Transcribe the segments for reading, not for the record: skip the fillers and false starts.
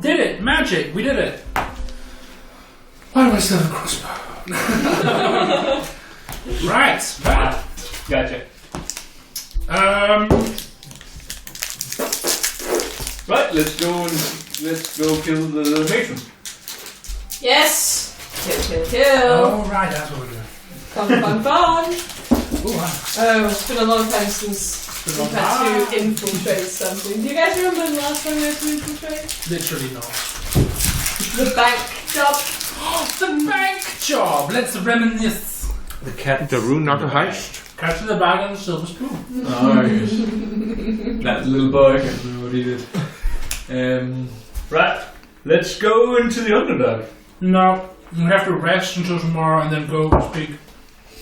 Did it! Magic! We did it! Why do I still have a crossbow? Right, that. Gotcha. Right, let's go kill the matron. Yes! Kill. Oh, right, that's what we're doing. Fun. Ooh, wow. Oh, it's been a long time since we've had to infiltrate something. Do you guys remember the last time we had to infiltrate? Literally not. The bank job. The bank job! Let's reminisce. The rune not a heist. Catch in the bag and the silver spoon. Nice. That little boy, I can't remember what he did. Right, let's go into the Underdark. No, we have to rest until tomorrow and then go speak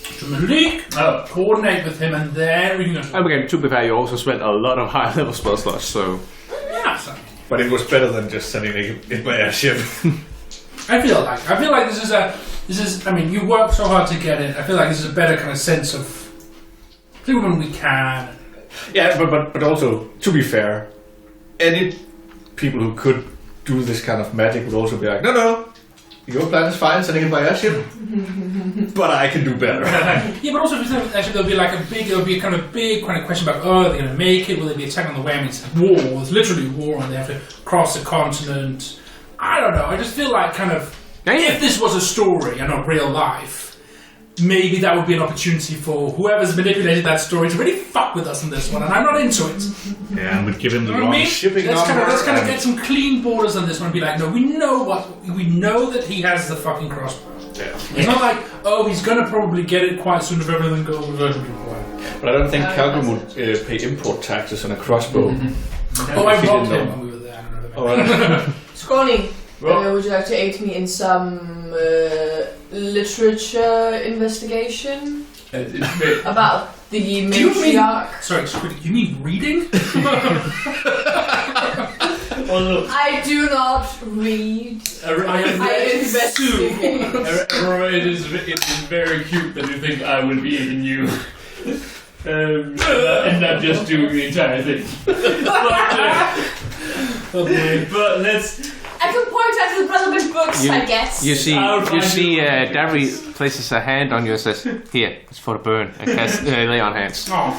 to Maliq, coordinate with him, and then we can go. Again, to be fair, you also spent a lot of high level spell slots, so. Yeah, so. But it was better than just sending it by airship. I feel like this is. I mean, you work so hard to get it. I feel like this is a better kind of sense of. When we can. Yeah, but also, to be fair, any people who could do this kind of magic would also be like, no, your plan is fine, sending it by airship, but I can do better. Yeah, but also if you think, actually there'll be a kind of big question about, are they going to make it? Will they be attacked on the way? I mean, it's war. It's literally war, and they have to cross the continent. I don't know. I just feel like kind of if this was a story and not real life. Maybe that would be an opportunity for whoever's manipulated that story to really fuck with us in this one, and I'm not into it. Yeah, and we'd give him the wrong shipping let's number. Let's kind of get some clean borders on this one and be like, no, we know that he has the fucking crossbow. Yeah. It's not like, he's gonna probably get it quite soon if everything goes reversion to plan. But I don't think Calgrim would pay import taxes on a crossbow. I robbed him when we were there. I don't know. Scrawny, would you like to aid me in some literature investigation about the matriarch? Sorry, you mean reading? I do not read. I investigate. It is very cute that you think I will be aiding you. And not just doing the entire thing. But let's... I can point out to the relevant books, I guess. You see, Darry places a hand on you and says, "Here, it's for the burn." And lay on hands. Oh,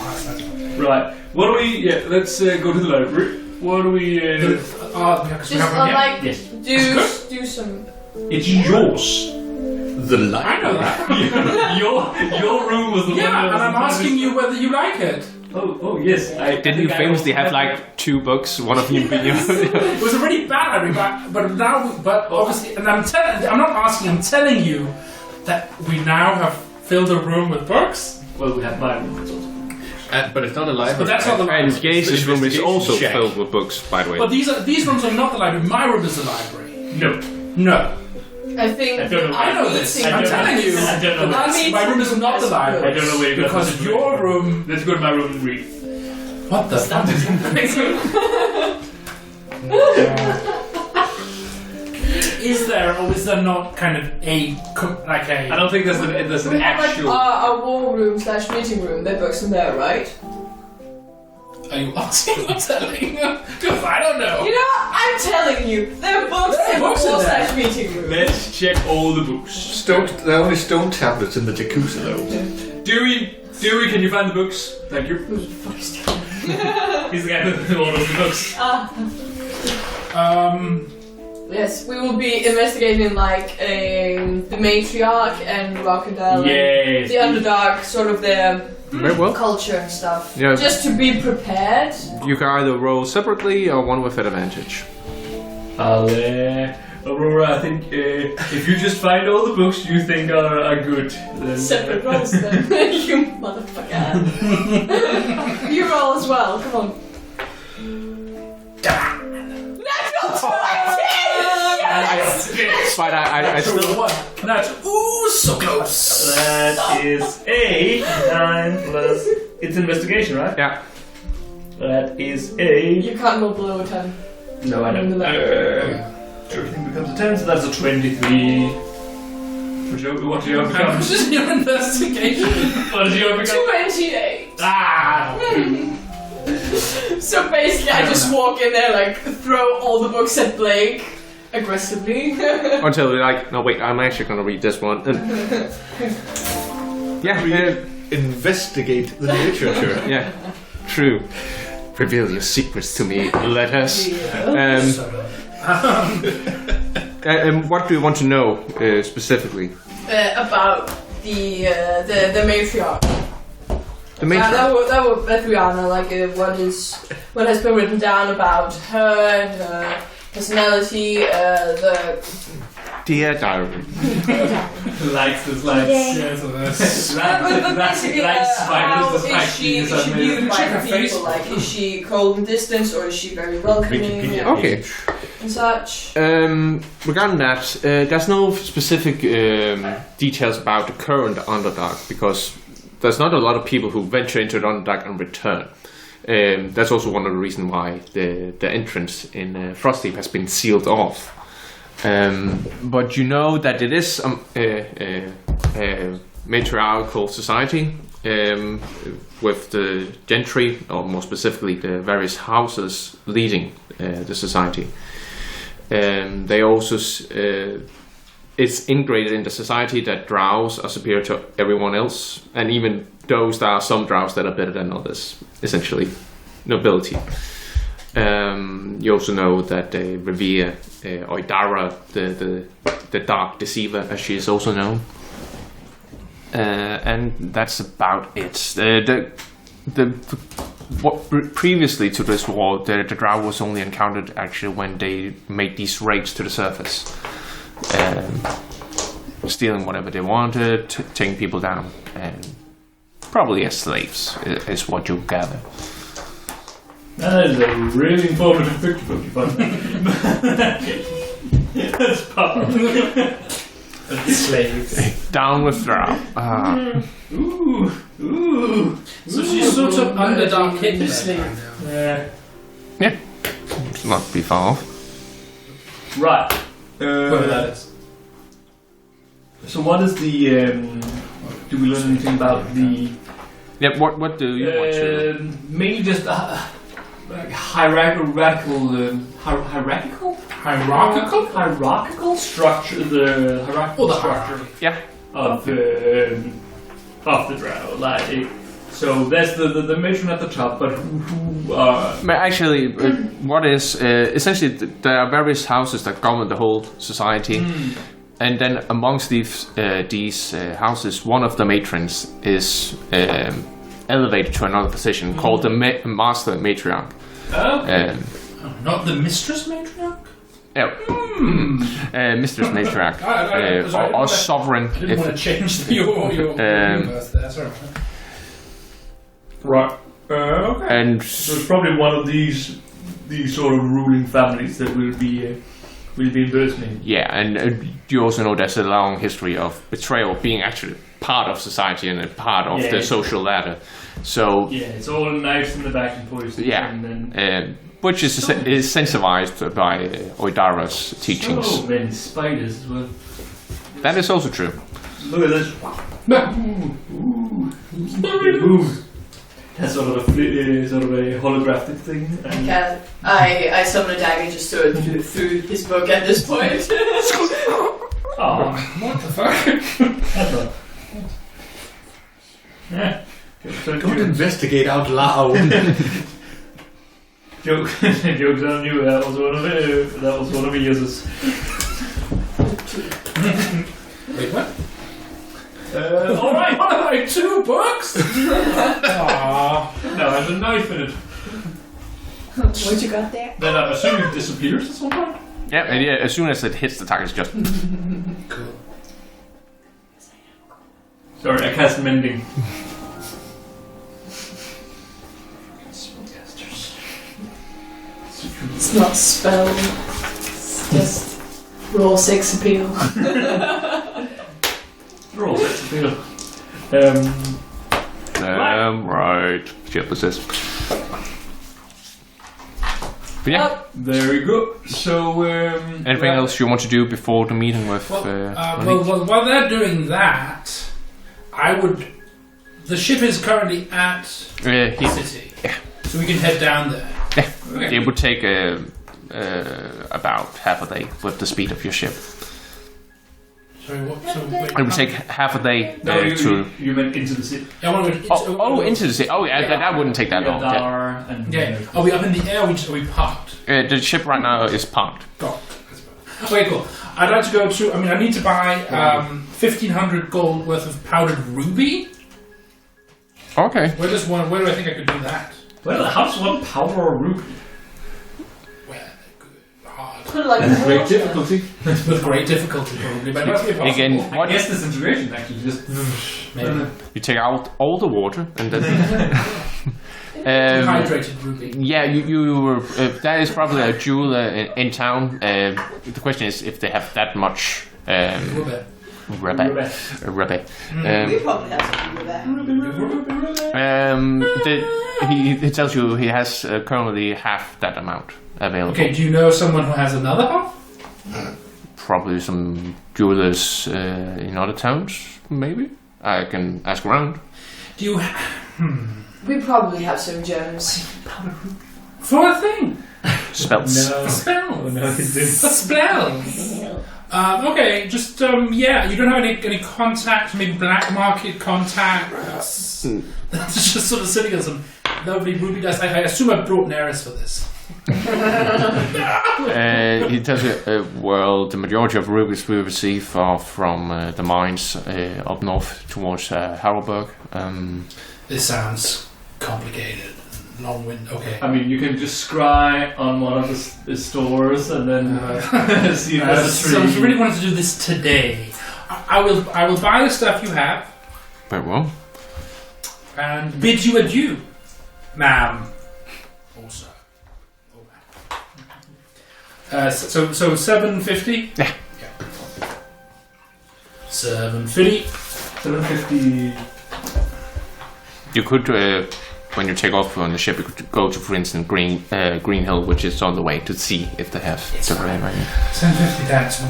right. What do we? Yeah, let's go to the library. What do we? Do some. It's yours. The library. I know that. your room was the one. Yeah, and I'm asking you whether you like it. Oh yes. Didn't you famously have like 2 books, one of them being It was a really bad idea, but obviously, and I'm not asking, I'm telling you that we now have filled the room with books. Well, we have my room. But it's not a library. But that's not the library. And Gaze's room is also filled with books, by the way. But these rooms are not the library. My room is the library. No. I think I know this. I'm telling you. I don't know. My room is not the library. I don't know where you got because your room. Let's go to my room and read. What the fuck is Is there or is there not kind of a? I don't think there's an actual. Our war room / meeting room. There are books in there, right? Are you asking or telling? Because I don't know. You know what? I'm telling you. There are books in the war / meeting room. Let's check all the books. There are only stone tablets in the jacuzzi, though. Dewey, can you find the books? Thank you. Who the fuck is Dewey? He's the guy with all of the books. Yes, we will be investigating the matriarch and Rockendale. Yes. The Underdark, sort of their culture and stuff. Yeah. Just to be prepared. You can either roll separately or one with advantage. Aurora, I think if you just find all the books you think are good, then... Separate rolls then. You motherfucker. You roll as well, come on. Natural 20! Yes! But I still... That's so close. That is a 9 plus... It's investigation, right? Yeah. That is a... You can't roll below a 10. No, I don't. Everything becomes a 10, so that's a 23. What do you become? This is your investigation. What do you become? 28. Ah! So basically, I just walk in there, like, throw all the books at Blake aggressively. Until they're like, no, wait, I'm actually going to read this one. Investigate the literature. Yeah, true. Reveal your secrets to me, letters. What do you want to know specifically? About the matriarch. The matriarch? That would Rihanna, like what has been written down about her and her personality, the Dear diary. Likes this, likes. but basically, how is she viewed by the people? Like, is she cold and distant, or is she very welcoming? Okay. And such. Regarding that, there's no specific details about the current Underdark, because there's not a lot of people who venture into the Underdark and return. That's also one of the reasons why the entrance in Frostdeep has been sealed off. But you know that it is a matriarchal society with the gentry, or more specifically the various houses leading the society. They also it's integrated in the society that drows are superior to everyone else, and even those there are some drows that are better than others, essentially nobility. You also know that they revere Oidara, the Dark Deceiver, as she is also known. And that's about it. Previously to this war, the drow was only encountered actually when they made these raids to the surface. Stealing whatever they wanted, taking people down, and probably as slaves is what you gather. That is a really informative picture book you find. That's powerful. Slaves. Down with drow. Ooh. So she's sort of Underdark Hitler. Yeah. It's not be far off. Right. Whatever that is. So what is the? Do we learn anything about the? Yeah. What do you want to? Mainly just hierarchical structure. The hierarchical structure. Yeah. Of the drow, like. So that's the mission at the top, but who Actually, what is essentially there are various houses that govern the whole society, and then amongst these houses, one of the matrons is elevated to another position called the Master Matriarch. Not the Mistress Matriarch? Yeah. Mistress Matriarch. Or Sovereign. I didn't want to change your universe there, sorry. Right. Okay. And so it's probably one of these sort of ruling families that will be impersonating. yeah, and you also know there's a long history of betrayal being actually part of society and a part of the social ladder. So yeah, it's all nice in the back and forth. yeah, and then which is incentivized by Oidara's teachings. So many spiders as well. That is also true. Look at this. Ooh. That's sort of a holographic thing. I summon a dagger just to through his book at this point. Oh, What the fuck? that's right. Yeah. Don't investigate out loud. Jokes on you. That was one of Eos's. Wait, what? Alright, What am I, 2 books? Aww. now there's a knife in it. What you got there? Then I'm assuming it disappears at some point. Yeah, and yeah, as soon as it hits the target, it's just Cool. Sorry, I cast mending. It's not spell. It's just raw sex appeal. Roll sex appeal. right. Shit, what's this? But yeah. There we go. So, Anything else you want to do before the meeting with? Well, while they're doing that, the ship is currently at the city, so we can head down there. Okay. It would take about half a day with the speed of your ship. Sorry, what? So, wait, It would take half a day No, to. you meant into the city. Yeah, well, Into the city. Oh, yeah, that wouldn't take that long. Yeah. Yeah. Are we up in the air? Or are we parked? The ship right now is parked. Got it. Okay, cool. I'd like to go to. I mean, I need to buy 1,500 gold worth of powdered ruby. Okay. Where do I think I could do that? Well, how does one powder a ruby? Where? Hard. Put it like Great difficulty. With great difficulty, probably. But it must be possible. Again, I what guess this integration actually just... Maybe. you take out all the water and then. Dehydrated ruby. Yeah, you were. That is probably a jeweler in town. The question is if they have that much. Rabbit. We probably have something with that. He tells you he has currently half that amount available. Okay, do you know someone who has another half? Probably some jewelers in other towns, maybe. I can ask around. Do you... We probably have some gems. For a thing? Spells. No. Spells. No, he didn't. Spells. Okay, just, yeah, you don't have any contacts, maybe black market contacts? That's just sort of sitting on some lovely ruby dust. I assume I brought Neris for this. He tells you, well, the majority of rubies we receive are from the mines up north towards Harrowburg. This sounds complicated. Long wind. Okay. I mean, you can just scry on one of the stores and then see if there's a So tree. if you really wanted to do this today, I will buy the stuff you have Very well. and bid you adieu, ma'am. Also. So 750. Yeah. 750. 750. You could, when you take off on the ship, you could go to, for instance, Green Hill, which is on the way, to see if they have It's the fine. right. 750. That's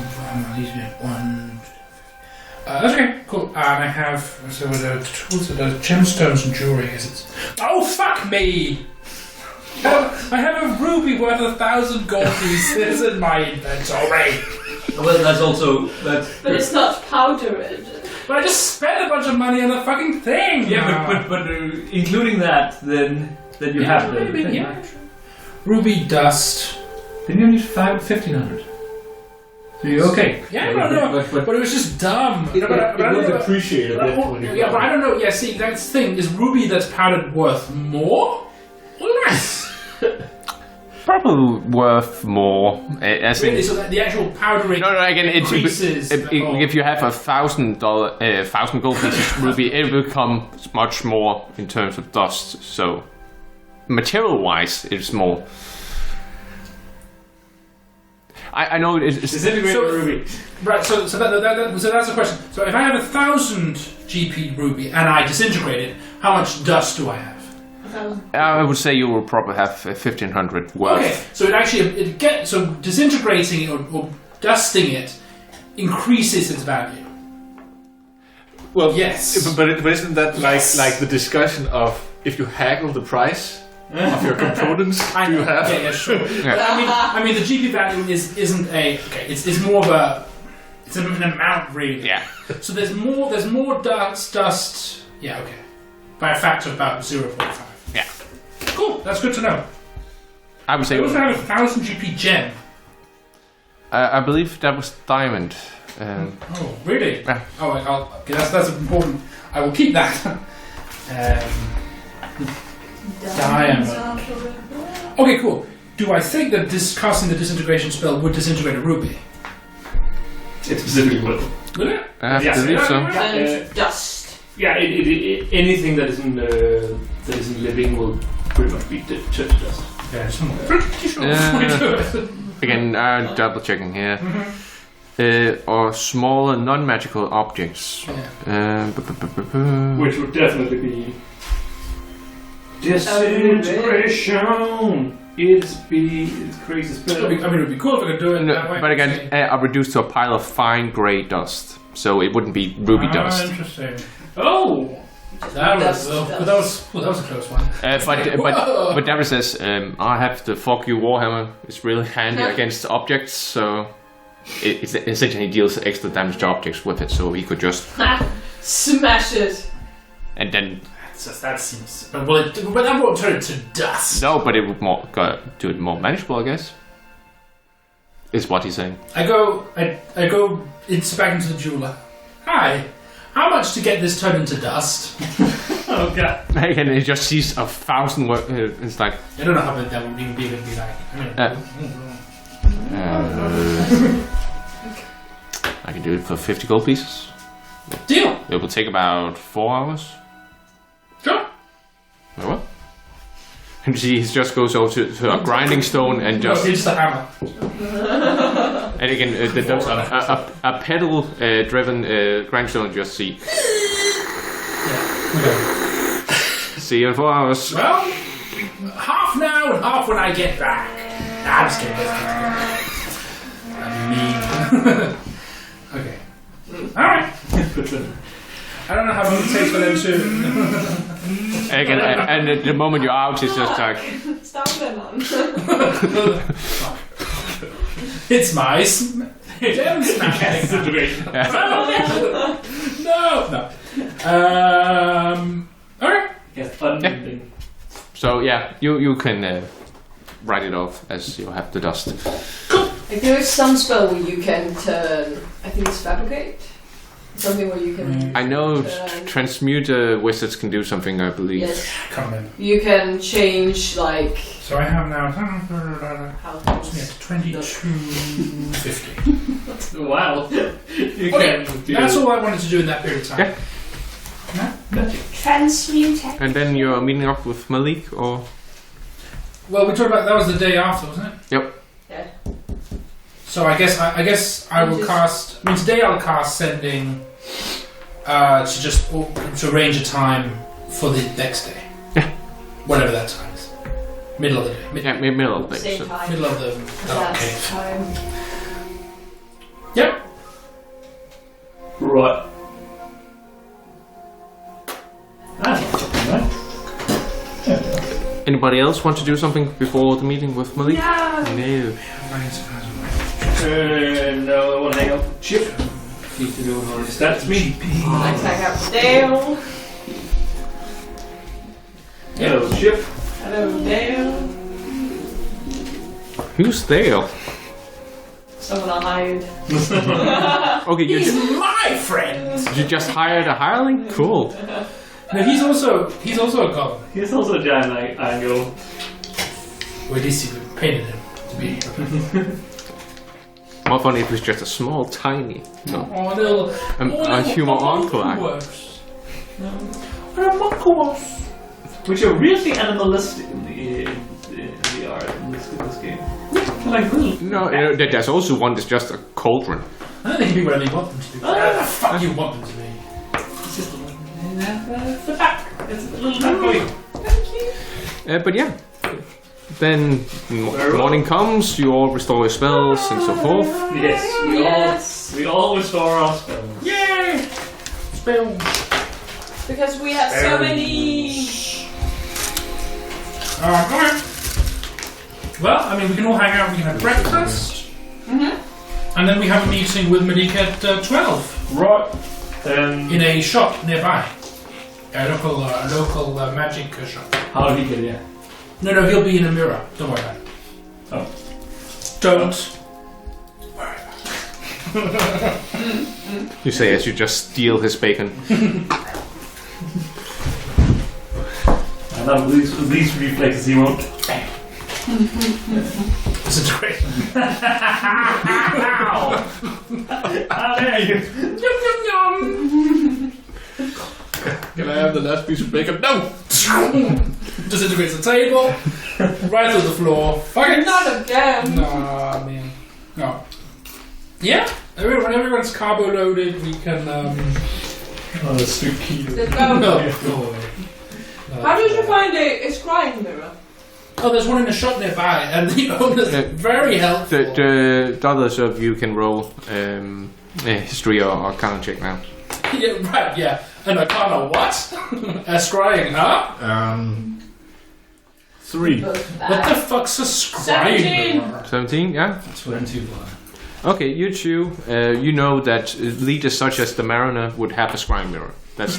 one. That's okay. Cool. And I have the tools, the gemstones and jewelry. Is it? Oh fuck me! I have a ruby worth 1,000 gold pieces in my inventory. Well, that's also... But it's not powdered. But I just spent a bunch of money on the fucking thing. Yeah, but including that, then you have the maybe, thing, yeah. right? Ruby dust. Then you need 1,500. So you're okay. Yeah, no. But it was just dumb. It But I will don't know- depreciate a bit when you Yeah, but I don't know. Yeah, see, that's the thing. Is ruby that's powdered worth more or less? Probably worth more. As in, Really? So that the actual powdering no, again, increases. if you have $1,000 gold pieces ruby, it will become much more in terms of dust. So, material-wise, it's more. I know it's Disintegrate So- ruby. Right, so that's the question. So if I have 1,000 GP ruby and I disintegrate it, how much dust do I have? I would say you will probably have 1,500 worth. Okay, so so disintegrating it or dusting it increases its value. Well, Yes. but isn't that Yes. like the discussion of if you haggle the price of your components I know. you have? Yeah, sure. Yeah. But I mean, the GP value isn't a okay. It's more of it's an amount really. Yeah. So there's more dust. Yeah, okay. By a factor of about 0.5. Yeah. Cool. That's good to know. I would say. I also have 1,000 GP gem. I believe that was diamond. Oh, really? Yeah. Oh, okay, that's important. I will keep that. Diamond. Okay, cool. Do I think that casting the disintegration spell would disintegrate a ruby? It specifically will. Will it? I Yes. believe so. And dust. Yeah, anything that isn't living will pretty much be turned to dust. Yeah, I'm pretty sure before we do it. Again, double checking here. Or smaller non-magical objects. Which would definitely be disintegration. It creates a spell. I mean, it would be cool if I could do it that way. But again, are reduced to a pile of fine grey dust, so it wouldn't be ruby dust. Interesting. Oh, That was a close one. But Daryl says, I have the fuck you warhammer. It's really handy against objects, so it essentially deals extra damage to objects with it. So he could just smash it, and then that seems. But that won't turn it to dust. No, but it would do it more manageable, I guess. Is what he's saying. I go back into the jeweler. Hi. How much to get this turned into dust? Oh god. And he just sees 1,000 it's like... I don't know how big that would even be like. I can do it for 50 gold pieces. Deal! It will take about 4 hours. Sure. Very well. And he just goes over to a grinding stone and just... No, it's the hammer. And again, a pedal-driven grinding stone just see... Yeah. Okay. See you in 4 hours. Well, half now and half when I get back. Nah, I'm just kidding. I'm mean. Okay. Alright. I don't know how long it takes for them to... Again, and at the moment you're out, it's just like... Stop them, man. It's my gem smashing situation. No. Alright. Yeah, fun thing. So yeah, you can write it off as you have the dust. Like there's some spell where you can turn, I think it's fabricate. Something where you can... I know transmuter wizards can do something, I believe. Yes. I can't remember. You can change, like... So I have now... How 2250. Wow. Okay, that's all I wanted to do in that period of time. Yeah. Transmuter. And then you're meeting up with Maliq, or... Well, we talked about... That was the day after, wasn't it? Yep. Yeah. So I guess I will cast... I mean, today I'll cast sending... to arrange a time for the next day. Yeah. Whatever that time is. Middle of the day. Middle of the day. Same So. time. Middle of the... Last Okay. time. Yep. Right. That's not something, right? Anybody else want to do something before the meeting with Maliq? No. No, I want to hang out with Chip. Need to know how this. That's me. Let's hang out with Dale. Hello, Chip. Hello, Dale. Who's there? Someone I hired. Okay, He's my friend! you just hired a hireling? Cool. No, he's also a goblin. He's also a giant angle. Or at least he painted him to be. More funny if it was just a small, tiny. No. Oh, little... A human uncle. Which are really animalistic in the art in this game. Like little. No, there's also one that's just a cauldron. I don't think he can be whatever you want them to be. Whatever the fuck you want them to be. It's just the back. It's a little back for you. But yeah. Then morning comes, you all restore your spells and so forth. Yes, we all restore our spells. Yay! Spell. Because we have so many. Okay. Well, I mean, we can all hang out, we can have breakfast. And then we have a meeting with Maliq at 12. Right. In a shop nearby. A local magic shop. How did he get here? No, he'll be in a mirror. Don't worry about it. Oh. Don't worry about it. You say as you just steal his bacon. I love these reflexes he won't. This is great. Ow! How dare you? Yum yum yum! Can I have the last piece of bacon? No! Disintegrates the table, right through the floor. Fucking Not again. Nah, man. No. Yeah, everyone's carbo loaded. We can. Oh, that's stupid. Let's go. No. How did you find a scrying mirror? Oh, there's one in the shop nearby, and the owner's very helpful. The others of you can roll history or arcana check now. Yeah, right, yeah. An arcana what? A scrying, huh? 3. What the fuck's a scrying? 17, yeah. 21. Okay, you two, you know that leaders such as the Mariner would have a scrying mirror. That's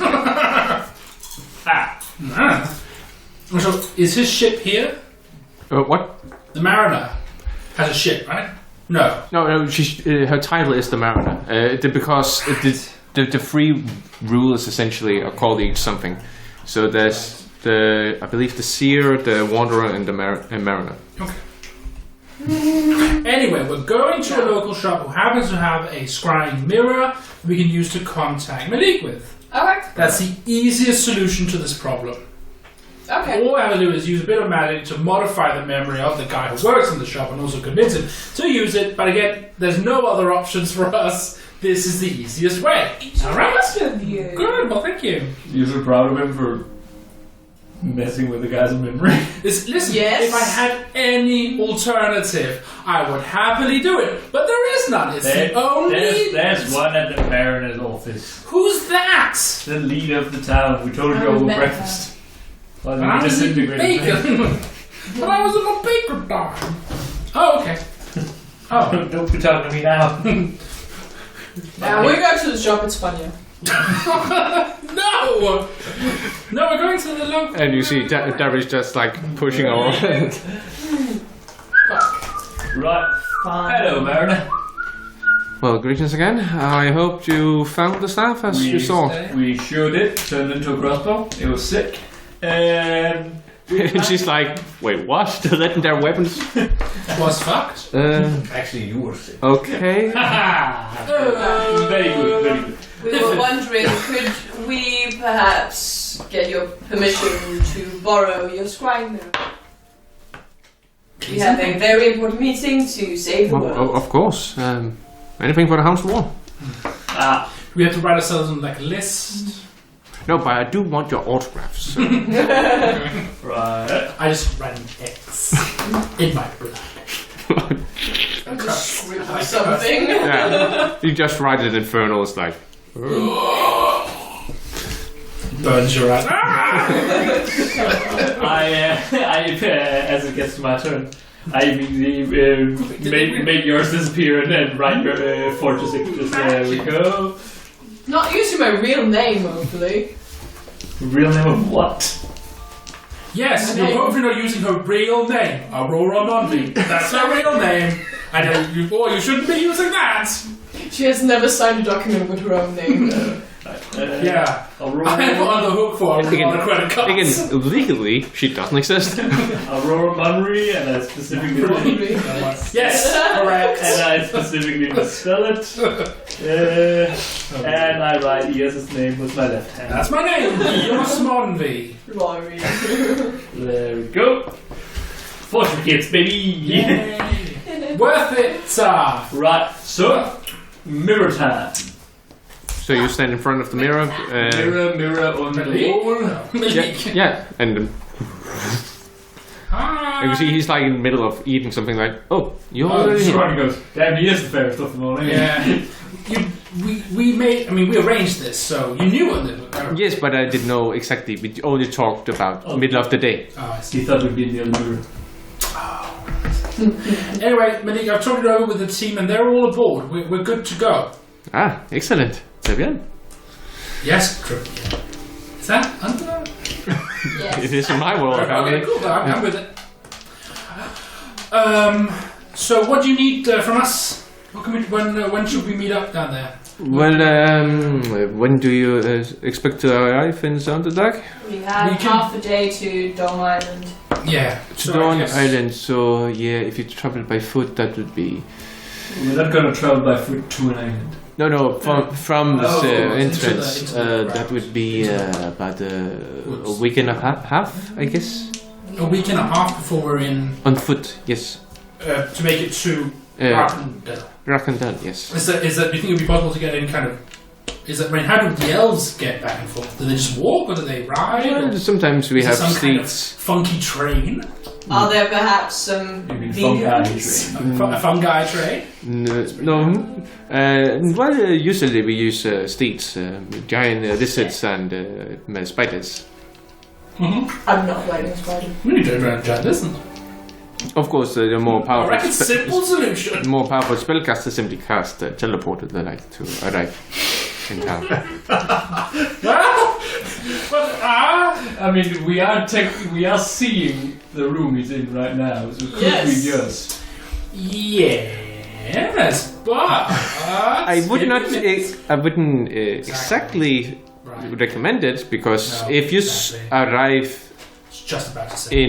So, is his ship here? what? The Mariner has a ship, right? No. No, her title is the Mariner. Because the three rulers essentially are called each something. So there's I believe the Seer, the Wanderer, and the Mariner. Okay. Anyway, we're going to a local shop who happens to have a scrying mirror we can use to contact Maliq with. Okay. That's the easiest solution to this problem. Okay. All I have to do is use a bit of magic to modify the memory of the guy who works in the shop and also convince him to use it. But again, there's no other options for us. This is the easiest way. Alright? Good, well thank you. You're so proud of him for messing with the guy's memory. Listen, Yes. if I had any alternative, I would happily do it. But there is none. It's the only... There's one at the Mariner's office. Who's that? The leader of the town. We told you over breakfast. Well, But I we was in disintegrated. bacon. But I was in a baker time. Oh, okay. Oh. Don't be talking to me now. We go to the shop, it's funnier. No! No, we're going to the local... And you see Darry's just like pushing on. Right. Fine. Hello, Mariner. Well, greetings again. I hope you found the staff as you saw. We sure did. Turned into a crossbow. It was sick. And And she's like, wait, what? The legendary weapons? Was fucked. Actually, you were sick. Okay. very good, very good. We were wondering, could we perhaps get your permission to borrow your scrying mirror? We have a very important meeting to save the world. Of course. Anything for the Hounds War? We have to write ourselves on like a list. No, but I do want your autographs. So. Right. I just write an X in my blood. Just scribble something. Yeah. You just write it infernal, it's like... Burns your eyes. As it gets to my turn, I immediately make yours disappear and then write your fortress signature. There we go. Not using my real name, hopefully. Real name of what? Yes, you're hopefully not using her real name, Aurora Monty. That's her real name. And you shouldn't be using that. She has never signed a document with her own name. Yeah. Aurora, I'm on the hook for Aurora credit cards. Again, legally, she doesn't exist. Aurora Munry, and I specifically Yes, correct. and I specifically misspell it. And I write ES's name with my left hand. That's my name, Jos Monvi. Laurie. There we go. Fortune kids, baby. Yay. Worth it. Right, so mirror time. So you stand in front of the mirror. Mirror on the wall. Yeah, and you see he's like in the middle of eating something like, oh, you're already here. He goes, damn, he is the fairest of them all. Yeah. We arranged this, so you knew what it was. Yes, but I didn't know exactly. We only talked about middle of the day. Oh, I see. He thought we'd be in the other mirror. Anyway, Maliq, I've talked it over with the team and they're all aboard. We're good to go. Ah, excellent. Très bien. Yes, true. Is that Underdark? Yes. It is in my world, apparently. Okay, cool. I'm with it. So what do you need from us? What can when should we meet up down there? Well, when do you expect to arrive in Underdark? We have half a day to Dawn Island. Yeah. To Dawn Island, so yeah, if you travel by foot, that would be... We're not gonna travel by foot to an island. No, from this entrance, into the that would be about a week and a half, I guess. A week and a half before we're in... On foot, yes. To make it to Arkandale. Rakandal, yes. Is that? Do you think it would be possible to get any kind of? How do the elves get back and forth? Do they just walk or do they ride? Well, sometimes we have some kind of seats. funky train. Are there perhaps some vegans? A fungi trade? No. Usually we use steeds, giant lizards and spiders. I'm not riding a spider. You don't ride a giant lizard. Of course, the more I reckon powerful, simple solution. more powerful spellcasters simply cast teleported they like to arrive in town. I mean, we are seeing the room he's in right now, so could we just? Yes, but I wouldn't exactly recommend it because if you arrive just about to say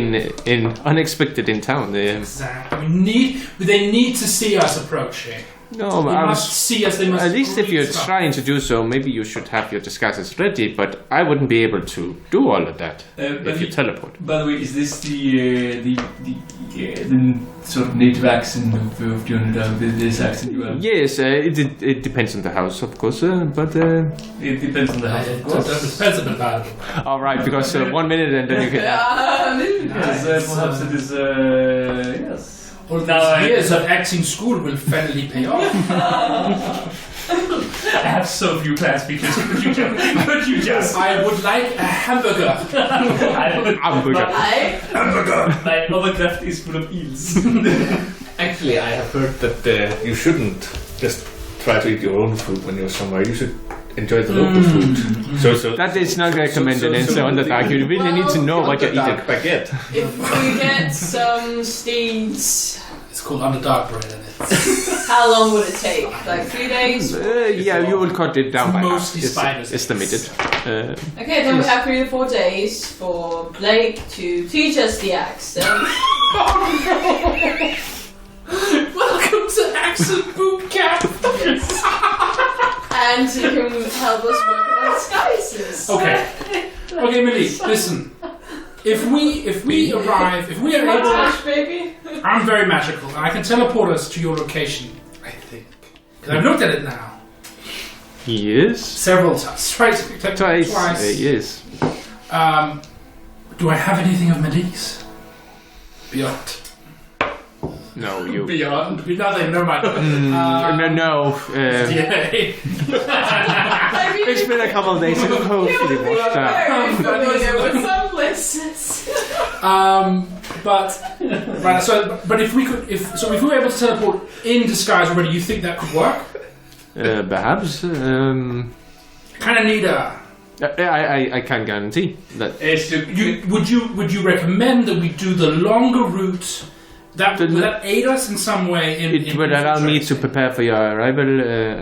in unexpected in town, exactly. They need to see us approaching. No, they must see us. They must. At least if you're trying to do so, maybe you should have your disguises ready. But I wouldn't be able to do all of that if you teleport. By the way, is this the sort of native accent of the Underdark? This accent you have? Yes, it depends on the house, of course. But it depends on the house, of course. It depends a bit about it. All right, because 1 minute and then you can. Perhaps it is. Yes. All these years of acting school will finally pay off. I have so few class features. Could you just? I would like a hamburger. Hamburger. My overcraft is full of eels. Actually, I have heard that you shouldn't just try to eat your own food when you're somewhere. You should enjoy the local food. So that is not recommended in the Underdark. You really need to know what you're eating. Baguette. If we get some steeds, it's called Underdark bread, and it's how long would it take? Like 3 days? Yeah, you will cut it down by half. Mostly spiders. Estimated. Okay, then we have 3 to 4 days for Blake to teach us the accent. Welcome to Accent Boot Camp. And he can help us work with our disguises. Okay, Maliq, listen. If we arrive, if we are able, baby. I'm very magical, and I can teleport us to your location. I think because I've looked at it now. Yes. Several times, twice. Yes. Do I have anything of Maliq's? Beyond. No, you. Beyond. Nothing. Never mind. No. It's been a couple of days ago. Hopefully, washed out. With some places. But if we were able to teleport in disguise already, you think that could work? Perhaps. Kind of need a. I can't guarantee that. Would you recommend that we do the longer route? Would that aid us in some way? It would allow me to prepare for your arrival.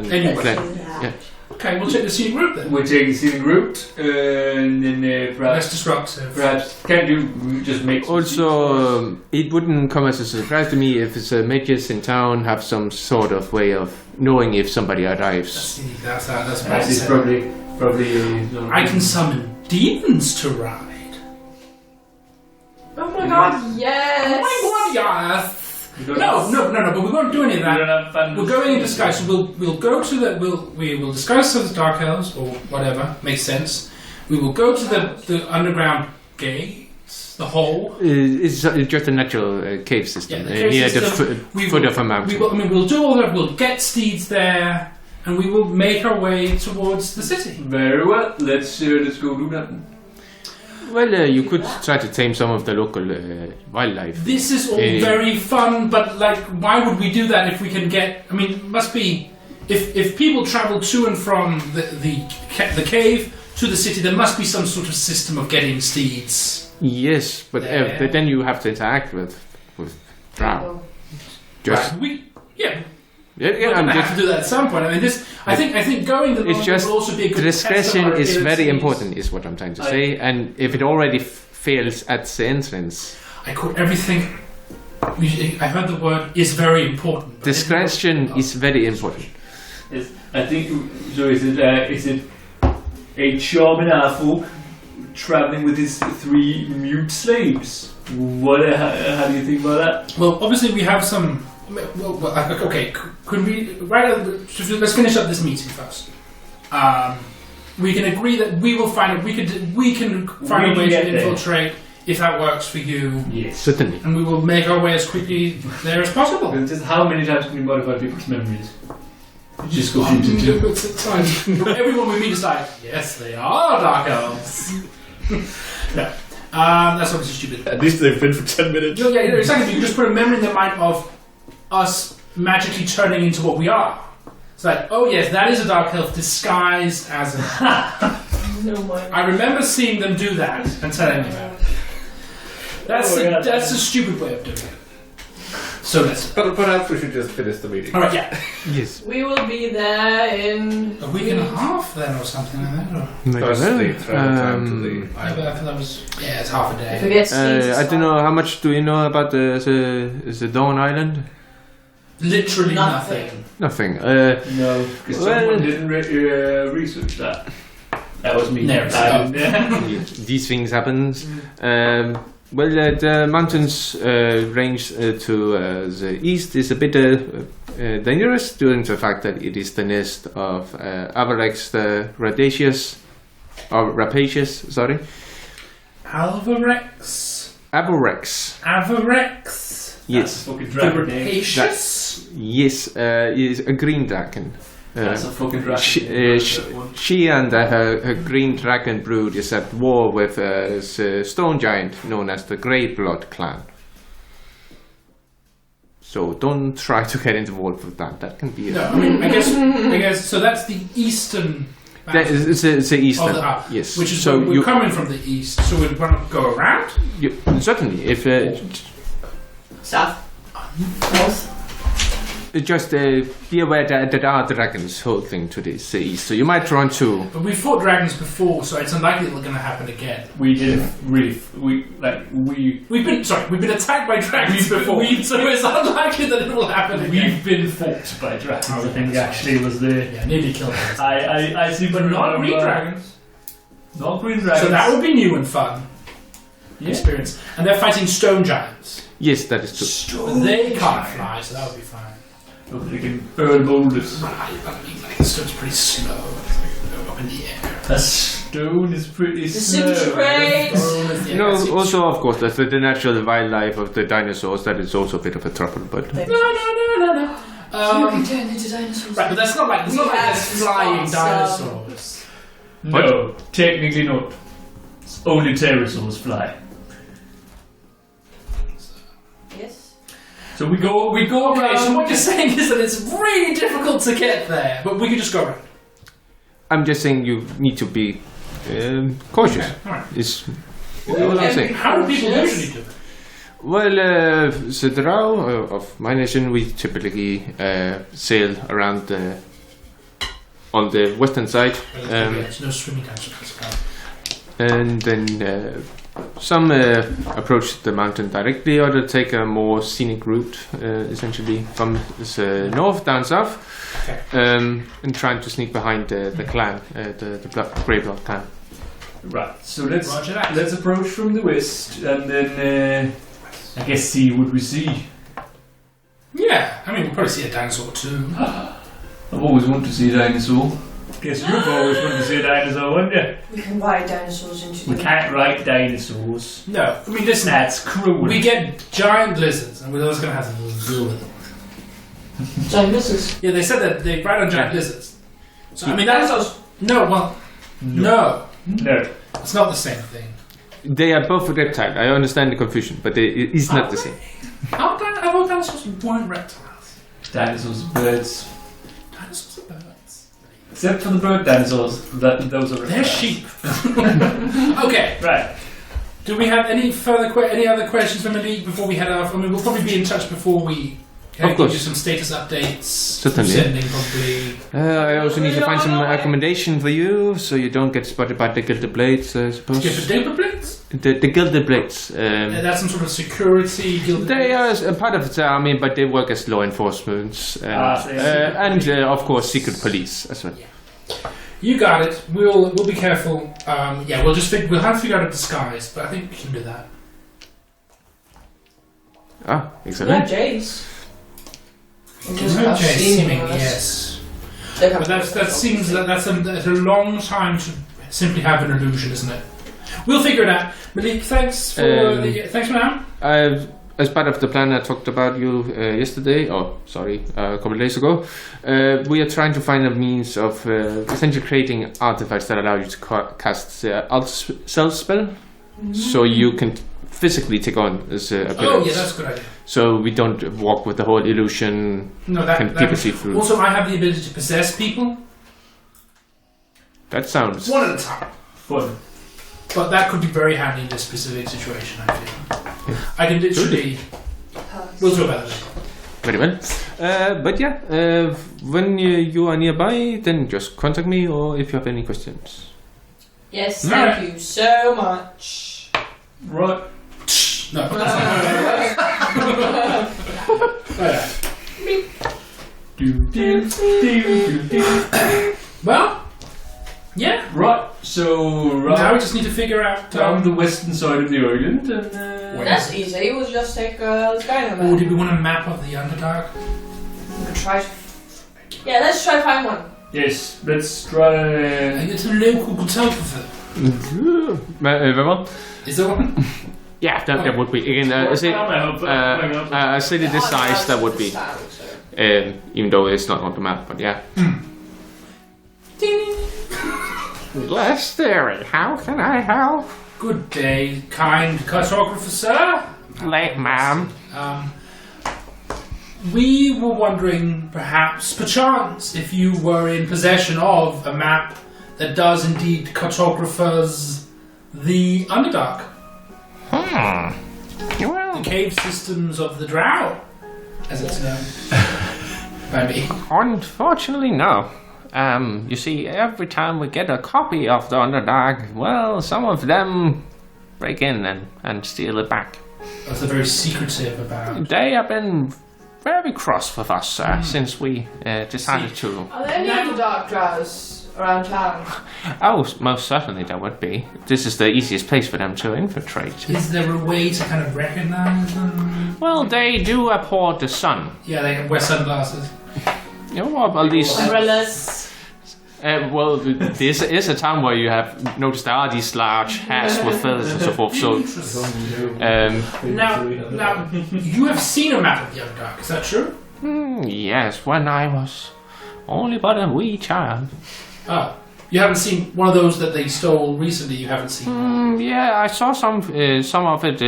Anyway. Yeah. Okay, we'll take the scenic route then. We'll take the scenic route, and then perhaps less disruptive. Perhaps can you just make. Also, it wouldn't come as a surprise to me if the mages in town have some sort of way of knowing if somebody arrives. That's probably. I can summon demons to ride. Oh my god, yes! Oh my god, yes! No, but we won't do any of that. We're going in disguise, so we'll go to we will disguise as Dark Elves, or whatever, makes sense. We will go to the underground gates, the hole. It's just a natural cave system near the foot of a mountain. We'll do all that, we'll get steeds there, and we will make our way towards the city. Very well, let's go do that. Well, you could try to tame some of the local wildlife. This is all very fun, but why would we do that if we can get? I mean, it must be if people travel to and from the cave to the city, there must be some sort of system of getting steeds. Yes, but then you have to interact with Drow. We're gonna have to do that at some point. I mean, I think going the long will also be a good discretion is very important, is what I'm trying to say. And if it already fails at the entrance, I call everything. I heard the word is very important. Discretion is very important. Yes, I think so. Is it a charming folk traveling with his 3 mute slaves? How do you think about that? Well, obviously we have some. Okay, could we let's finish up this meeting first. We can agree that we will find it. We can find a way to infiltrate if that works for you. Yes. Certainly. And we will make our way as quickly there as possible. Just how many times can you modify people's memories? You just go from to two. At a time. Everyone we meet is like, yes, they are dark elves. No. That's obviously stupid. At least they've been for 10 minutes. Yeah, exactly. You can just put a memory in their mind of us magically turning into what we are. It's like, oh yes, that is a dark elf disguised as a... I remember seeing them do that and telling me about it. That's a stupid way of doing it. So let's... But perhaps we should just finish the meeting. Alright, yeah. Yes. We will be there in A week and a half then or something like that. Or... Plus the travel time to the I thought that was... Yeah, it's half a if we day. get seats, I don't know, how much do you know about the Dawn Island? Literally Nothing. nothing. Nothing. No, because Well- someone didn't research that. That was me. No, I didn't. These things happen. The mountains range to the east is a bit dangerous due to the fact that it is the nest of Avarex rapacious, sorry. Alvarex. Avarex. Avarex. Yes. Fucking dragon name. Rapacious. Yes, is a green dragon. That's a fucking dragon. She and her green dragon brood is at war with the stone giant known as the Grey Blood clan. So don't try to get involved with that. That can be. No, I mean, I guess. So that's the eastern. It's the eastern. Of the, yes. Which is so we're coming from the east, so we want to go around. Certainly, if south, north. just be aware that there are dragons holding to this east, so you might run to. But we fought dragons before, so it's unlikely it's going to happen again. We didn't really. We've been attacked by dragons before, so it's unlikely that it will happen again. We've been fought by dragons. I think actually was the. Yeah, nearly killed us. I see, But not green dragons. Not green dragons. So that would be new and fun experience. And they're fighting stone giants. Yes, that is true. But they can't fly, so that would be fine. They can burn boulders. I mean, like, the stone's pretty slow. It's like up in the air. A stone is pretty slow. Disintegrate! You know, also, of course, the natural wildlife of the dinosaurs, that is also a bit of a trouble, but... No. You can turn into dinosaurs. Right, but that's not like there's flying dinosaurs. No, technically not. It's only pterosaurs fly. Yes. So we go Okay, around. so what you're saying is that it's really difficult to get there, but we could just go around. I'm just saying you need to be cautious. Alright. Is all I'm saying. How do people usually do it? Well, the drow of my nation, we typically sail around on the western side, There's no swimming dinosaurs. and then some approach the mountain directly, or they take a more scenic route, essentially from the north down south, and trying to sneak behind the clan, the Grey Blood clan. Right, so let's Roger that. let's approach from the west, and then I guess see what we see. Yeah, I mean, we'll probably see a dinosaur too. I've always wanted to see a dinosaur. Guess you've always wanted to see a dinosaur, haven't you? We can ride dinosaurs into We can't ride dinosaurs. No, I mean, listen, That's cruel. we get giant lizards, and we're always going to have to deal with them. giant lizards. Yeah, they said that they ride on giant lizards. So, I mean, Dinosaurs. No, No. it's not the same thing. They are both reptile. I understand the confusion, but it is not the same. I thought dinosaurs weren't reptiles. Dinosaurs are birds. Dinosaurs are birds. Except for the bird dinosaurs, those are They're reptiles. sheep. Okay. Right. Do we have any any other questions from Maliq before we head off? I mean, we'll probably be in touch before we Of course. give you some status updates. Certainly. Sending probably. I also need to find some accommodation for you, so you don't get spotted by the Gilded Blades, I suppose. Give the Dapper Blades? The Gilded Blades. That's some sort of security guild. They are a part of the army, but they work as law enforcement and of course, secret police as well. You got it. We'll be careful. We'll have to figure out a disguise, but I think we can do that. Ah, Yeah, excellent. Jays. Seeming, yes. But that seems that's a long time to simply have an illusion, isn't it? We'll figure it out. Maliq, thanks for now. As part of the plan I talked about you yesterday, a couple of days ago, we are trying to find a means of essentially creating artifacts that allow you to cast alt self spell, so you can physically take on this abilities. Oh yeah, that's a good idea. So we don't walk with the whole illusion. No, that see through. Also, I have the ability to possess people. That sounds one at a time. Fun. But that could be very handy in this specific situation, I feel. I can literally... We'll talk about it later. Very well. But yeah, when you are nearby, then just contact me, or if you have any questions. Yes, thank you so much. Right. No. Well, yeah. Right. So now we just need to figure out down the western side of the island, and that's easy. We'll just take the sky map. Or do we want a map of the Underdark? We can try. Yeah, let's try to find one. Yes, let's try. It's a local photographer. Very well. Is there one? Yeah, that would be again. A city this size, that would be. Even though it's not on the map, but yeah. Yes, dearie. How can I help? Good day, kind cartographer, sir. Late, ma'am. We were wondering, perchance, if you were in possession of a map that does indeed cartographers the Underdark. Well, the cave systems of the Drow, as it's known by me. Unfortunately, no. You see, every time we get a copy of the Underdark, well, some of them break in and steal it back. That's very secretive about... They have been very cross with us, since we decided to... Are there any Underdark Drows around town? Oh, most certainly there would be. This is the easiest place for them to infiltrate. Is there a way to kind of recognize them? Well, they do abhor the sun. Yeah, they can wear sunglasses. You know what, at least... Umbrellas. Well, this is a town where you have noticed there are these large hats with feathers and so forth. So, now, you have seen a map of the Underdark, is that true? Yes, when I was only but a wee child. Oh, you haven't seen one of those that they stole recently. You haven't seen. Yeah, I saw some of it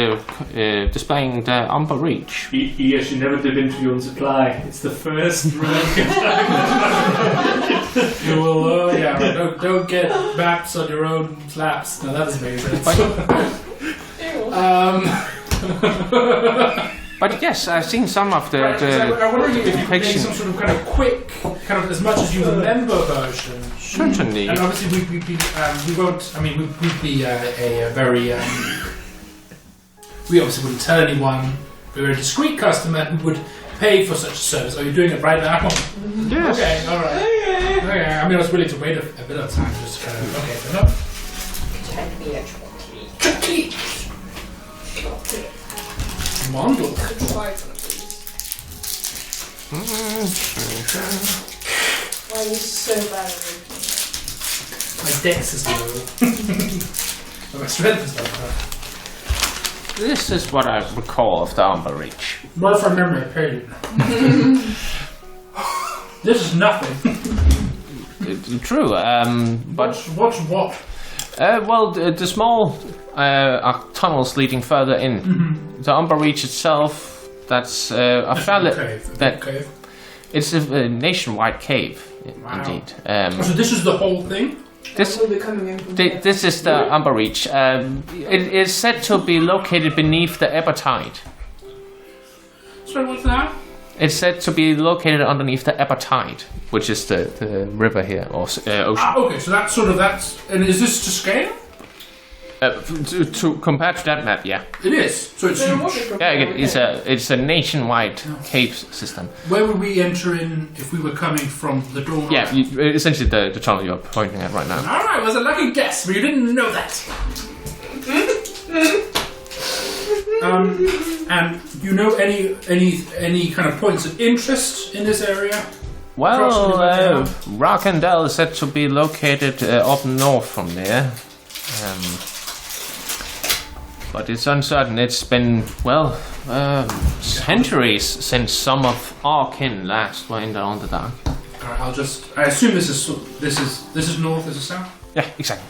displaying the Umber Reach. Yes, you never dip into your own supply. It's the first rule. You will, don't get maps on your own flaps. No, that doesn't make sense. But yes, I've seen some of the. I wonder if you could make some sort of kind of quick, kind of as much as you remember version. Certainly. And obviously we won't. I mean, we'd be a very. We obviously wouldn't tell anyone. We're a discreet customer who would pay for such a service. Are you doing it right now? Yes. Okay. All right. Okay. I mean, I was willing to wait a bit of time, just kind of. Okay. Fair enough. Take me a chocolate. Mondle. Try some of these. Why are you so bad at it? My dex is low. My strength is low. This is what I recall of the Umber Reach. Not from memory, period. This is nothing. True, but... What's what? Well, the small tunnels leading further in. Mm-hmm. The Umber Reach itself, that's a fairly... cave. It's a nationwide cave, indeed. So this is the whole thing? This is the Umber Reach. It is said to be located beneath the Ebba Tide. Sorry, what's that? It's said to be located underneath the Ebba Tide, which is the river here, or ocean. Okay, so that's sort of and is this to scale? To compare to that map, yeah. It is. So it's huge. Yeah, it's a nationwide cave system. Where would we enter in if we were coming from the door? Yeah, essentially the tunnel you're pointing at right now. All right, it was a lucky guess, but you didn't know that. And you know any kind of points of interest in this area? Well, Rockandel is said to be located up north from there. but it's uncertain. It's been, centuries since some of our kin last were in the Underdark. Alright, I assume this is north, this is south? Yeah, exactly.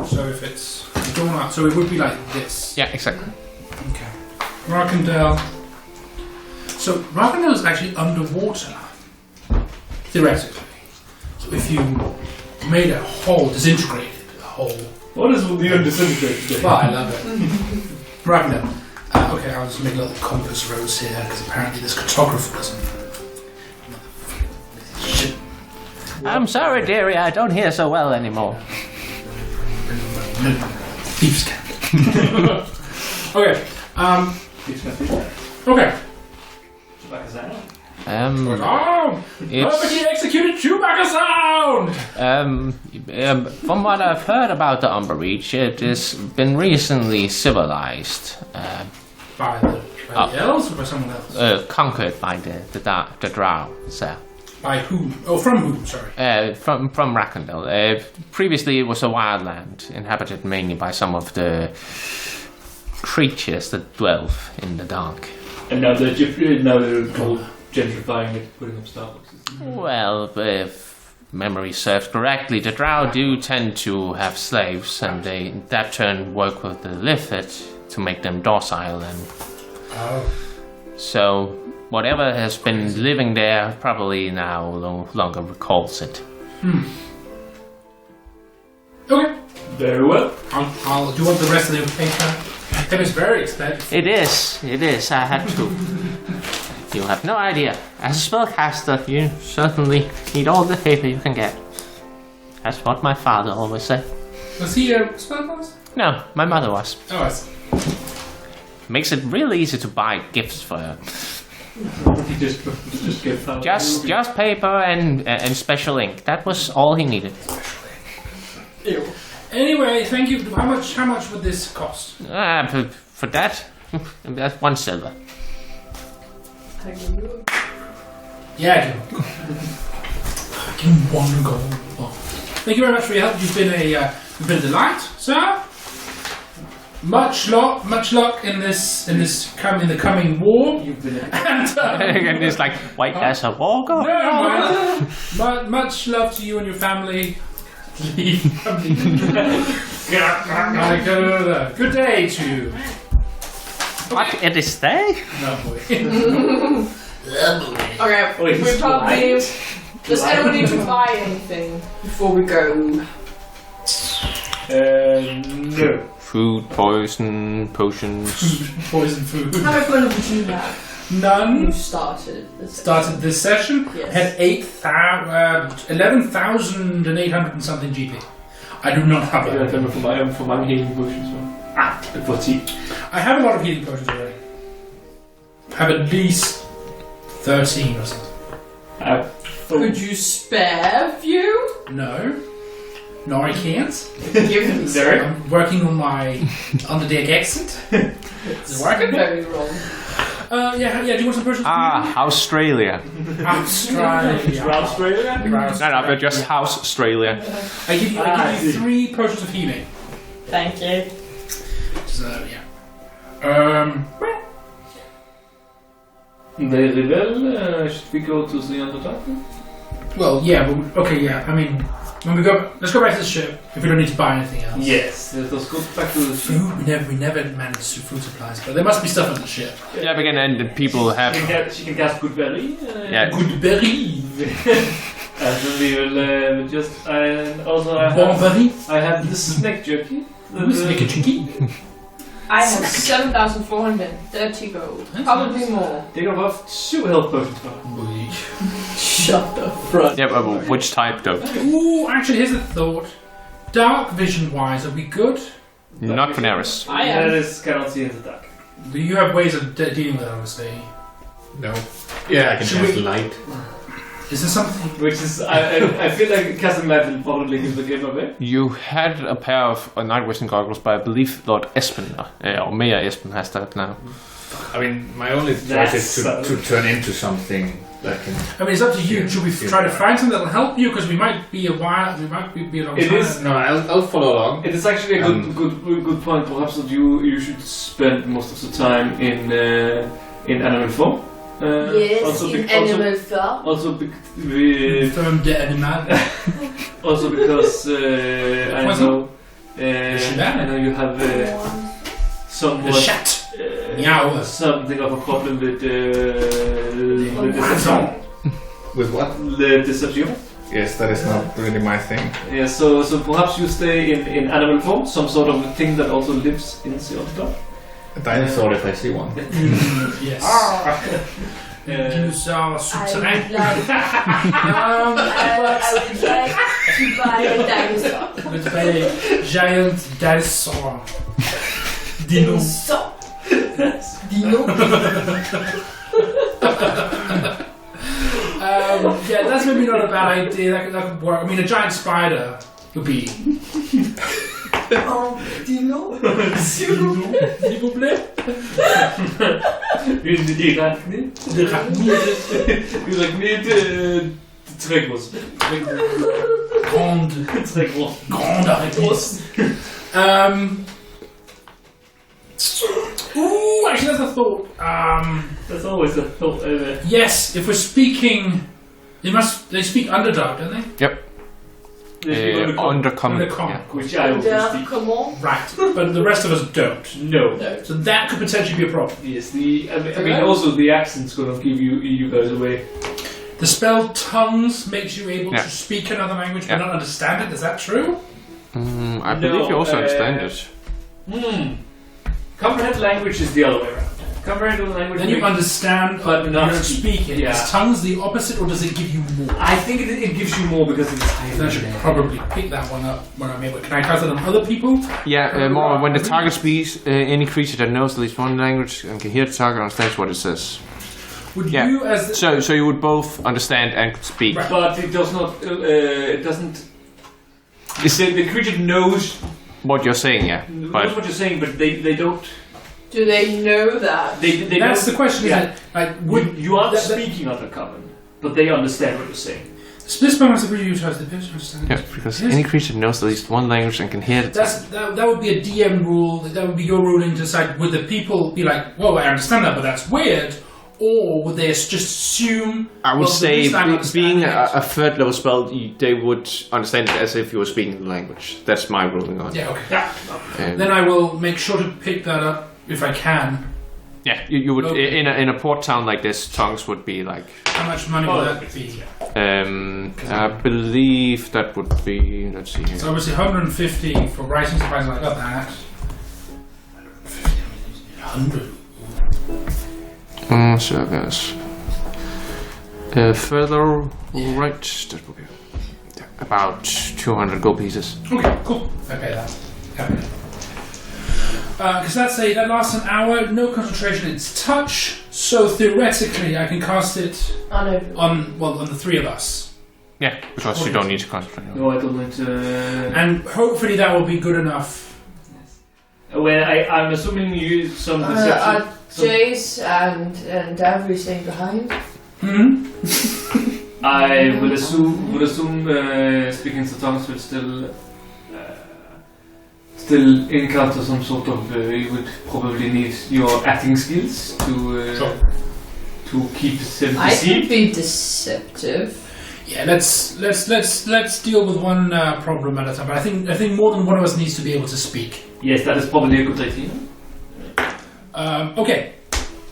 So if it's going out, so it would be like this. Yeah, exactly. Okay. Rockendale. So Rockendale is actually underwater, theoretically. So if you made a hole, disintegrated a hole. What is the undisintegrated? Well, I love it. Rockendale. Okay, I'll just make a little compass rose here because apparently this cartographer doesn't. Shit. I'm sorry, dearie, I don't hear so well anymore. Thieves can. Okay. Okay. Nobody executed Chewbacca sound! From what I've heard about the Umberreach, it has been recently civilized. By the elves or by someone else? Conquered by the Drow, so. By whom? Oh, from whom, sorry. From Rakendal. Previously it was a wild land, inhabited mainly by some of the creatures that dwell in the dark. And now they're gentrifying it, putting up Starbucks. Well, if memory serves correctly, the Drow do tend to have slaves, and they, in that turn, work with the Lithid to make them docile. And so, whatever has been living there probably now no longer recalls it. Okay. Very well. I'll do want the rest of the paper. It is very expensive. It is. I had to. You have no idea. As a spellcaster, you certainly need all the paper you can get. That's what my father always said. Was he a spellcaster? No, my mother was. Oh, I see. Makes it real easy to buy gifts for her. Just paper and special ink. That was all he needed. Ew. Anyway, thank you. How much would this cost? For that, that's 1 silver. Yeah, I do. Give him 1 gold. Oh. Thank you very much for your help. You've been a delight, sir. Much luck in the coming war. You've been And it's like, wait, there's a war going on? But much love to you and your family. Good day to you. What? It is day? No, boy. Okay, we probably. Does anyone need to buy anything before we go? no. Food, poison, potions. Poison food. How much money would you have? None. You started This session. Yes. Had 11,800 and something GP. I do not have that. For my healing potions. For tea. I have a lot of healing potions already. I have at least 13 or something. Could you spare a few? No, I can't. Give me some. I'm working on my Underdark accent. Is it working? Very wrong. Yeah. Do you want some potions? Australia. Australia. No, but just House Australia. I give you 3 potions of healing. Thank you. So yeah. Very well. Should we go to the Underdark? Well, yeah. Okay, yeah. I mean, when we go, let's go back to the ship. If we don't need to buy anything else. Yes. Let's go back to the ship. Food. We never managed to food supplies, but there must be stuff on the ship. Yeah, but again, and the people have. She can cast good berry. Yeah. Good berry. And we will just. And also Bon berry. I have the snake jerky. Snake jerky. I have 7,430 gold. Probably more. Take off 2 health potions. Shut the front. Yeah, but which type though? Ooh, actually, here's a thought. Dark vision wise, are we good? Not Veneris. I am. Veneris cannot see in the dark. Do you have ways of dealing with that, obviously? No. Yeah, I can Should cast we- light. Is there something? Which is, I feel like casting light will probably give the game away. You had a pair of night vision goggles, but I believe Lord Espen, or Mayor Espen has that now. I mean, my only choice is to turn into something that can. I mean, it's up to you. Should we try to find something that'll help you? Because we might be a while. We might be a long time. It is. No, I'll follow along. It is actually a good point. Perhaps that you should spend most of the time in animal form. Yes, also in animal form. Also, Form de animal. also because I know you have somewhat something of a problem with with what? The deception. Yes, that is not really my thing. Yeah, so perhaps you stay in animal form, some sort of thing that also lives in the Underdark. A dinosaur if I see one. Yes. I Dinosaur souterrain. would like to buy a dinosaur. Let's buy a giant dinosaur. Dino. Yeah, that's maybe not a bad idea. That could work. I mean, a giant spider would be. Dino? S'il vous plaît. Une arachnide. Une arachnide très grosse. Grande. Très grosse. Grande arachnide. Ooh, actually, that's a thought. That's always a thought, isn't it? Yes, if we're speaking, they speak Underdark, don't they? Yep. Undercommon. Yeah. Which I also speak. Right, but the rest of us don't. No. So that could potentially be a problem. Yes, I mean, also the accent's gonna give you guys away. The spell tongues makes you able to speak another language but not understand it. Is that true? I believe you also understand it. Comprehend language is the other way around. Comprehend language. Then you understand, but you don't speak it. Is tongues the opposite, or does it give you more? I think it gives you more because it's higher. I should probably pick that one up when I'm able. Can I cast it on other people? Yeah, more when the target speaks, any creature that knows at least one language and can hear the target understands what it says. Would you as so you would both understand and could speak, right. But it does not. It doesn't. The creature knows what you're saying, knows what you're saying, but they don't. Do they know that? They That's the question, isn't it? Like, you are speaking Undercommon, but they understand what you're saying. Split spell must agree to the picture understand. Yeah, because any creature that knows at least one language and can hear the target. That would be a DM rule. That would be your ruling to decide. Would the people be like, "Whoa, I understand that, but that's weird," or would they just assume? I would say, being a third level spell, they would understand it as if you were speaking the language. That's my ruling on it. Yeah, okay. Then I will make sure to pick that up if I can. Yeah, you would in a port town like this, tongues would be like. How much money would that be? I believe that would be. Let's see here. So obviously 150 for writing supplies. I got that. 100. So I guess further right, that would be about 200 gold pieces. Okay, cool. I pay that. Because that lasts an hour. No concentration. It's touch. So theoretically, I can cast it on the three of us. Yeah, because you don't need to concentrate. No, I don't need to. And hopefully that will be good enough. Well, I'm assuming you use some deception. Are Jace and Avery staying behind? I would assume speaking to tongues will still encounter some sort of. You would probably need your acting skills to keep them I deceived. could be deceptive. Yeah, let's deal with one problem at a time. But I think more than one of us needs to be able to speak. Yes, that is probably a good idea. Okay,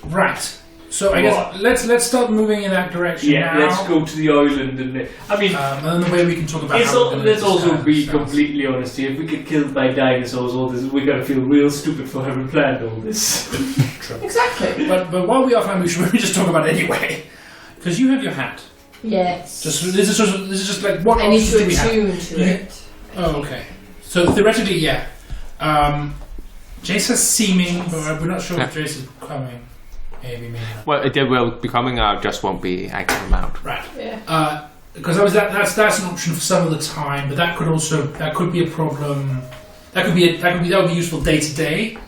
right. So I guess let's start moving in that direction. Yeah, now. let's go to the island and I mean. And then the way we can talk about. Let's also be completely honest here. If we get killed by dinosaurs, all this, we're gonna feel real stupid for having planned all this. Exactly. But while we are fine, we should maybe just talk about it anyway, because you have your hat. Yes. This is just like what I need options to do we have? attune to it. Oh, okay. So theoretically, yeah. Jace has seeming, but we're not sure if Jace is coming. Maybe not. Well, they will be coming out, just won't be active amount. Right. Yeah. Because that's an option for some of the time, but that could be a problem. That would be useful day to day,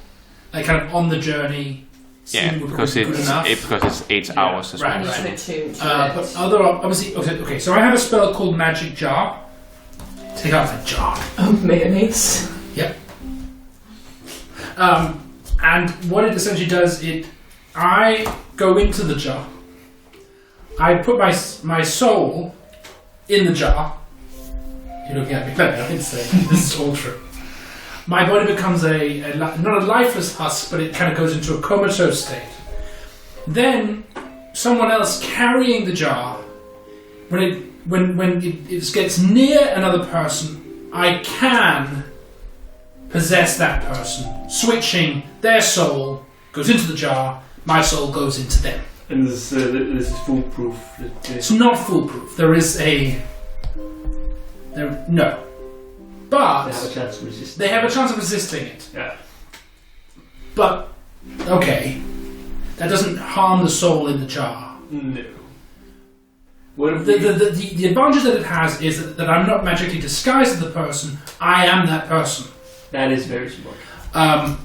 like kind of on the journey. seeming would because be good enough. because it's 8 hours as well. Right. Right. But other obviously okay. So I have a spell called Magic Jar. Take out the jar. Mayonnaise. Yep. And what it essentially does, I go into the jar. I put my soul in the jar. You're looking at me clever. I didn't say this is all true. My body becomes not a lifeless husk, but it kind of goes into a comatose state. Then someone else carrying the jar, when it gets near another person, I can possess that person, switching their soul goes into the jar, my soul goes into them. And this is foolproof. It's not foolproof. There is no. But They have a chance to resist. they have a chance of resisting it. Yeah. But okay, that doesn't harm the soul in the jar. No. What if The advantage that it has is that I'm not magically disguised as the person. I am that person. That is very smart. I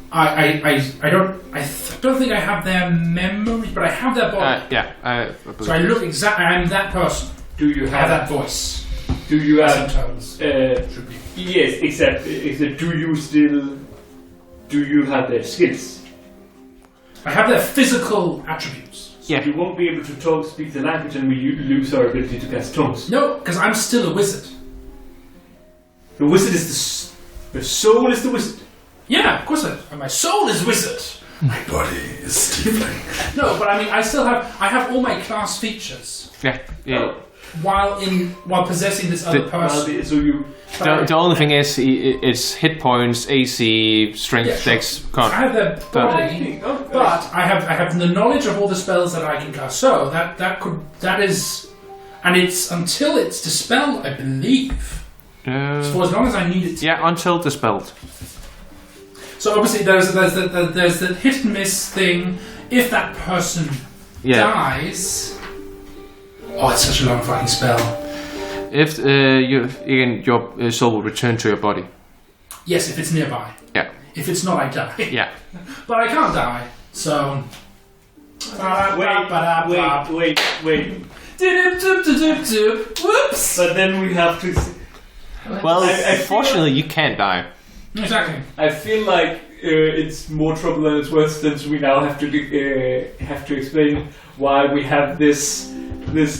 don't think I have their memory, but I have their body. I believe So I look exactly. I am that person. Do you I have have that voice. Do you have? Sometimes should be. Yes, except do you have their skills? I have their physical attributes. Yeah. You won't be able to speak the language, and we lose our ability to cast tongues. No, because I'm still a wizard. The wizard is the soul is the wizard. Yeah, of course I am. And my soul is wizard. My body is tiefling. No, but I mean, I have all my class features Yeah. while possessing this other person. So you. The only thing is, it's hit points, AC, strength, dex, I have their body, but I have the knowledge of all the spells that I can cast. So that is, and it's until it's dispelled, I believe. For as long as I need it. Yeah, until dispelled. So obviously there's the hit and miss thing. If that person dies, it's such a long fucking spell. If your soul will return to your body. Yes, if it's nearby. Yeah. If it's not, I die. Yeah. But I can't die, so. Wait. Whoops. But then we have to. Well, I fortunately, you can't die. Exactly. I feel like it's more trouble than it's worth, since we now have to explain why we have this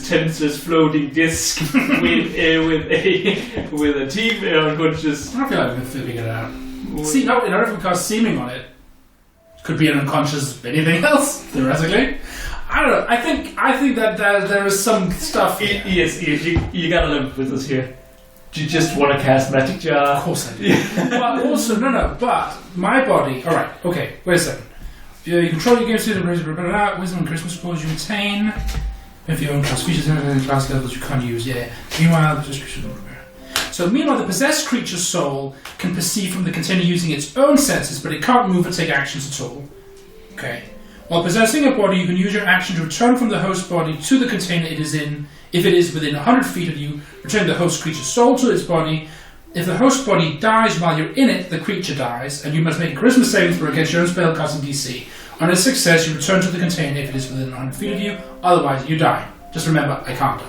tenseless floating disc with a team unconscious. I feel like we're figuring it out. See, no, in order for cast seeming on it, could be an unconscious anything else theoretically. I don't know. I think that there is some stuff. Yes, you gotta live with us here. Do you just want to cast Magic Jar? Of course I do. But also, no. But my body. All right. Okay. Wait a second. You control your game state of wisdom and Christmas scores you retain. If your own class features and class levels you can't use. Yeah. Meanwhile, the description. Meanwhile, the possessed creature's soul can perceive from the container using its own senses, but it can't move or take actions at all. Okay. While possessing a body, you can use your action to return from the host body to the container it is in. If it is within 100 feet of you, return the host creature's soul to its body. If the host body dies while you're in it, the creature dies, and you must make a charisma saving throw against your own spellcasting DC. On a success, you return to the container if it is within 100 feet of you, otherwise you die. Just remember, I can't die.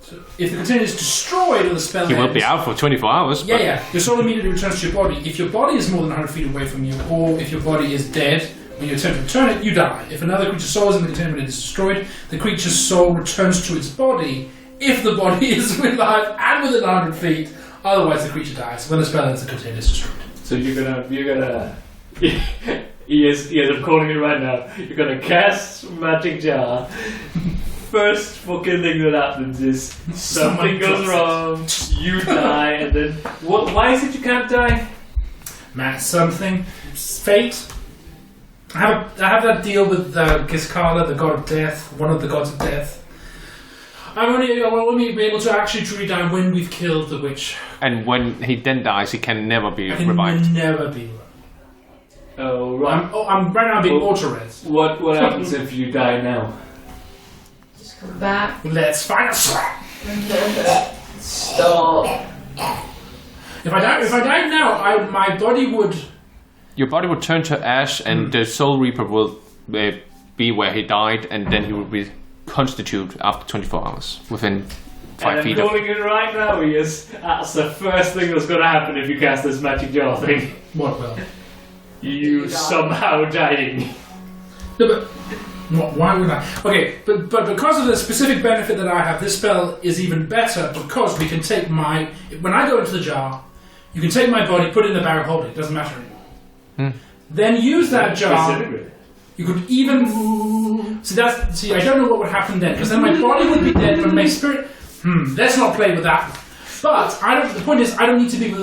So if the container is destroyed or the spell You will ends, be out for 24 hours. Yeah. Your soul immediately returns to your body. If your body is more than 100 feet away from you, or if your body is dead, when you attempt to return it, you die. If another creature's soul is in the container when it is destroyed, the creature's soul returns to its body if the body is alive and within 100 feet. Otherwise, the creature dies. When the spell ends, the container is destroyed. So you're gonna. Yes, I'm calling it right now. You're gonna cast Magic Jar. First fucking thing that happens is something goes wrong, you die, and then what? Why is it you can't die? Man, something. Fate. I have that deal with Giskala, the god of death, one of the gods of death. I will only be able to actually truly die when we've killed the witch. And when he then dies, he can never be I can revived. never be revived. Oh right. I'm right now being auto-res. What happens if you die now? Just come back. Let's fight. Stop. If I die now, my body would. your body would turn to ash, and the Soul Reaper will be where he died, and then he will be constitute after 24 hours within 5 feet. I'm calling it right now, Ias. That's the first thing that's going to happen if you cast this magic jar thing. What will? You somehow dying. No, but why would I? Okay, but because of the specific benefit that I have, this spell is even better because we can take when I go into the jar, you can take my body, put it in the bag of holding. It doesn't matter anymore. Then use that jar. You could even see. I don't know what would happen then, because then my body would be dead, but my spirit. Let's not play with that. But the point is, I don't need to be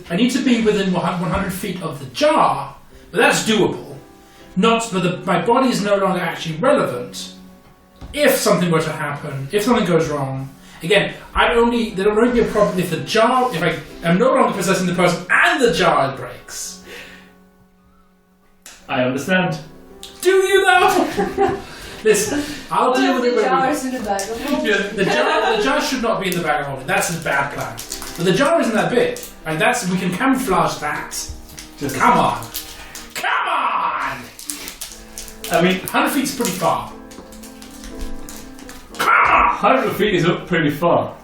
I need to be within 100 feet of the jar, but that's doable. My body is no longer actually relevant. If something were to happen, if something goes wrong, again, there will only be a problem if I am no longer possessing the person and the jar breaks. I understand. Do you though? Listen, I'll deal with it. The jar is in the bag of holding. The jar should not be in the bag of holding. That's a bad plan. But the jar isn't that big. Like we can camouflage that. Come on. I mean, 100 feet's pretty far. 100 feet is up pretty far.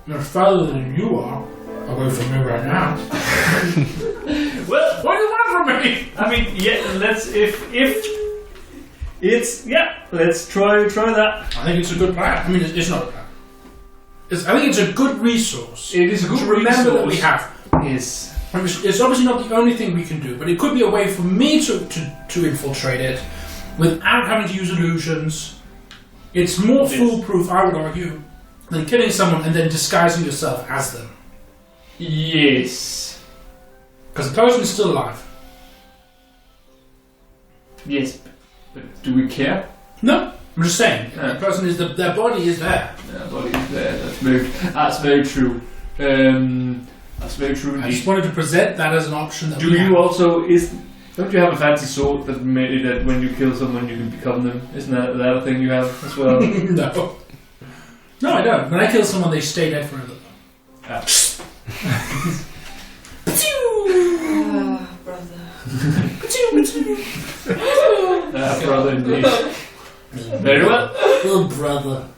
You're farther than you are away from me right now. Well, what do you want from me? I mean, let's try that. I think it's a good plan. I mean, it's not a plan. I think it's a good resource. It is a good remember that we have. Yes. It's obviously not the only thing we can do, but it could be a way for me to infiltrate it without having to use illusions. It's more foolproof, I would argue, than killing someone and then disguising yourself as them. Yes. Because the person is still alive. Yes. But do we care? No, I'm just saying. The person is their body is there. Their body is there. That's very true. That's very true. I just wanted to present that as an option. That don't you have a fancy sword that made it that when you kill someone you can become them? Isn't that a thing you have as well? No, I don't. When I kill someone, they stay dead forever. Brother. Brother indeed. Very well. Oh, brother.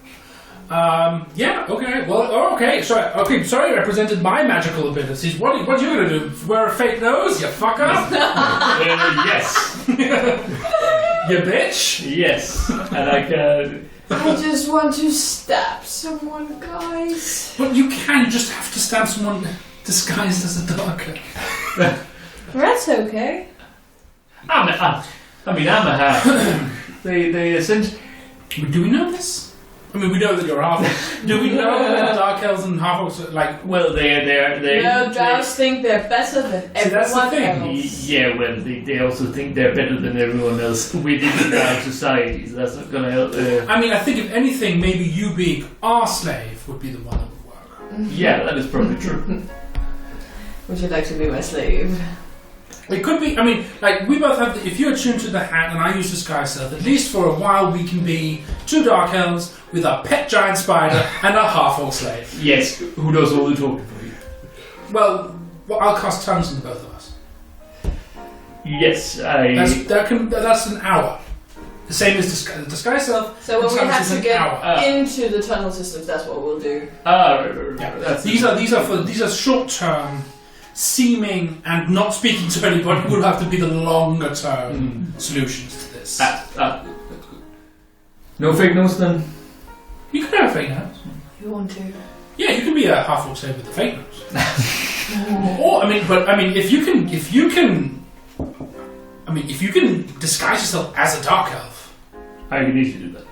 Okay. Well, okay. Sorry, I presented my magical abilities. What are you gonna do? Wear a fake nose, you fucker? Yes. You bitch? Yes. And I can. I just want to stab someone, guys. But you just have to stab someone disguised as a darker. That's okay. I'm a half. They essentially. Do we know this? I mean, we know that you're half. Do we know that dark elves and half orcs are like? Well, they're. No, drows think they're better than everyone else. Yeah, well, they also think they're better than everyone else within the drow society. So that's not gonna help. I mean, I think if anything, maybe you being our slave would be the one that would work. Yeah, that is probably true. Would you like to be my slave? It could be. I mean, like we both have. If you're attuned to the hat and I use disguise self, at least for a while we can be two dark elves with our pet giant spider and our half-orc slave. Yes, who does all the talking for you? Well, I'll cast tongues on both of us. Yes, That's an hour. The same as disguise self. So when we have to get hour. into the tunnel systems, that's what we'll do. Yeah. These are short-term, seeming and not speaking to anybody. Will have to be the longer-term solutions to this. No fake nose then. You can have a fake nose. You want to? Yeah, you can be a half-orc slave with a fake nose. Or if you can disguise yourself as a dark elf. I can easily do that.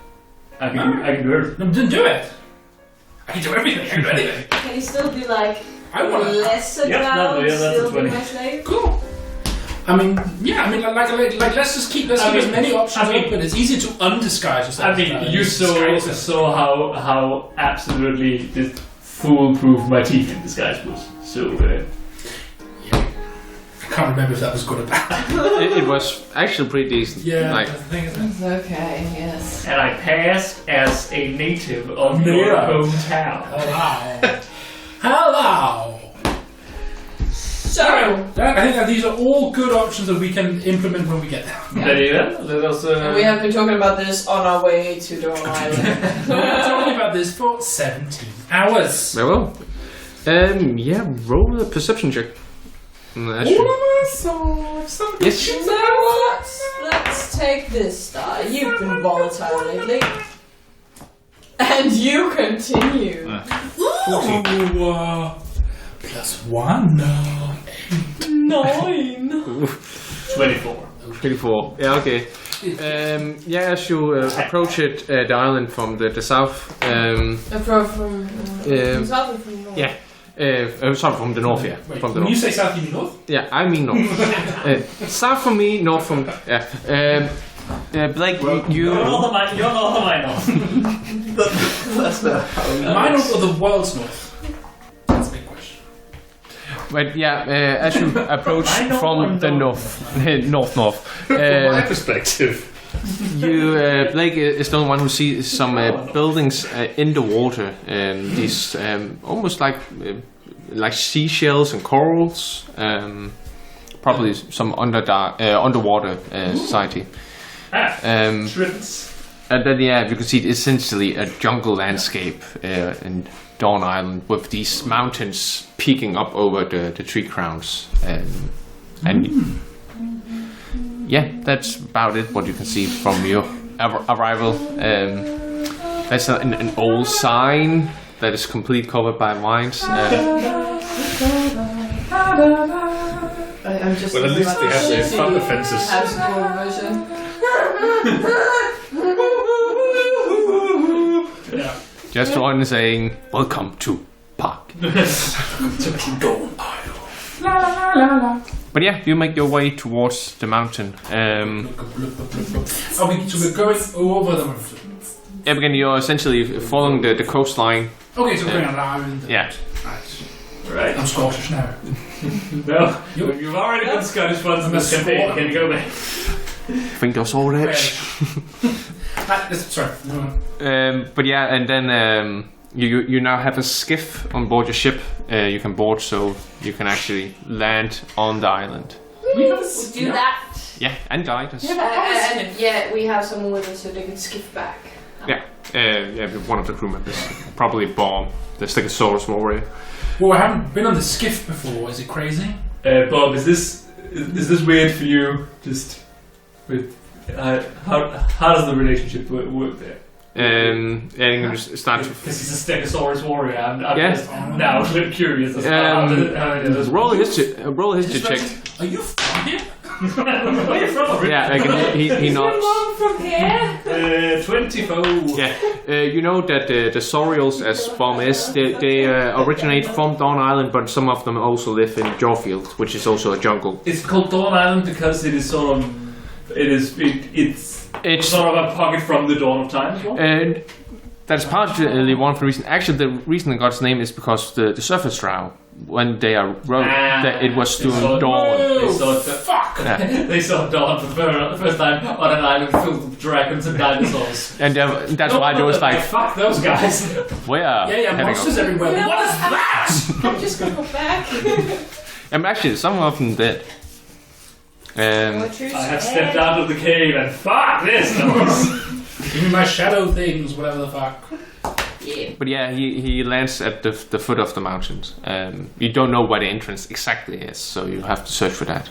I can do everything. No, then do it. I can do everything. I can do anything. Can you still be like lesser Yep, drow and that's still a be 20. my slave? Cool. Like let's keep as many options open. It's easier to undisguise yourself. I mean, you saw how absolutely foolproof my teeth in disguise was. So. I can't remember if that was good or bad. It was actually pretty decent. Yeah, Like, that's the thing, isn't it? It's okay, yes. And I passed as a native of your hometown. Hello. So, I think that these are all good options that we can implement when we get there. There you go. Let us. we have been talking about this on our way to Doraken Island. We've been talking about this for 17 hours. Very well. Yeah, roll a perception check. Yes. You know what? Let's take this die. You've been volatile lately. And you continue. Ooh, +1 now. 9. 24. 24. Yeah, okay. Yeah, as you approach it, the island from the south. From south or from north? Yeah. Sorry, from the north, yeah. Wait, From the when you north. say south, you mean north? Yeah, I mean north. South from me, north from. Yeah. Blake, You're not the minor. That's not how My north or the world's north? That's a big question. But yeah, as you approach from the north. From my perspective. You, Blake is the one who sees some buildings in the water. These almost like seashells and corals. Probably some underwater society. Shrimps. And then you can see essentially a jungle landscape in Dawn Island with these mountains peeking up over the tree crowns. And yeah, that's about it. What you can see from your arrival. There's an old sign that is completely covered by vines. I'm just Well, at least they have their front defenses. Habsburg version. Yeah. Just one saying, "Welcome to Park." But yeah, you make your way towards the mountain. So we're going over the mountain. Yeah, again, you're essentially following the coastline. Okay, so we're going around. Yeah. Right. I'm Scottish now. No, you've already done Scottish ones in this campaign. Can you go back? Fingers all edge. Sorry. But yeah, and then you now have a skiff on board your ship. You can board, so you can actually land on the island. We'll do that. Yeah, and guide us. And yeah, we have someone with us so they can skip back. Yeah, one of the crew members, probably Bomb, the Stegosaurus warrior. Well, I haven't been on the skiff before. Is it crazy? Bob, is this weird for you? Just with how does the relationship work there? And you just start to Because he's a Stegosaurus warrior. I'm Yeah. just now a little curious as to how it is. roll a history check. Are you from here? Where are you from? Yeah, like he nods. From here? 24. Yeah, you know that the Saurials, as Bomb is, they originate from Dawn Island, but some of them also live in Jawfield, which is also a jungle. It's called Dawn Island because it is sort of it's sort of a pocket from the dawn of time as well. And that's partly one of the reasons. Actually, the reason it got its name is because the surface drow, when they are that it was doing dawn. Fuck! They saw dawn for the first time on an island filled with dragons and dinosaurs. And that's why there was like, fuck those guys. where? Yeah, monsters everywhere. Yeah, What is that? I'm just gonna go back. And actually, some of them did. I have stepped out of the cave and fuck this noise. Give me my shadow things, whatever the fuck. Yeah. But yeah, he lands at the foot of the mountains. You don't know where the entrance exactly is, so you have to search for that.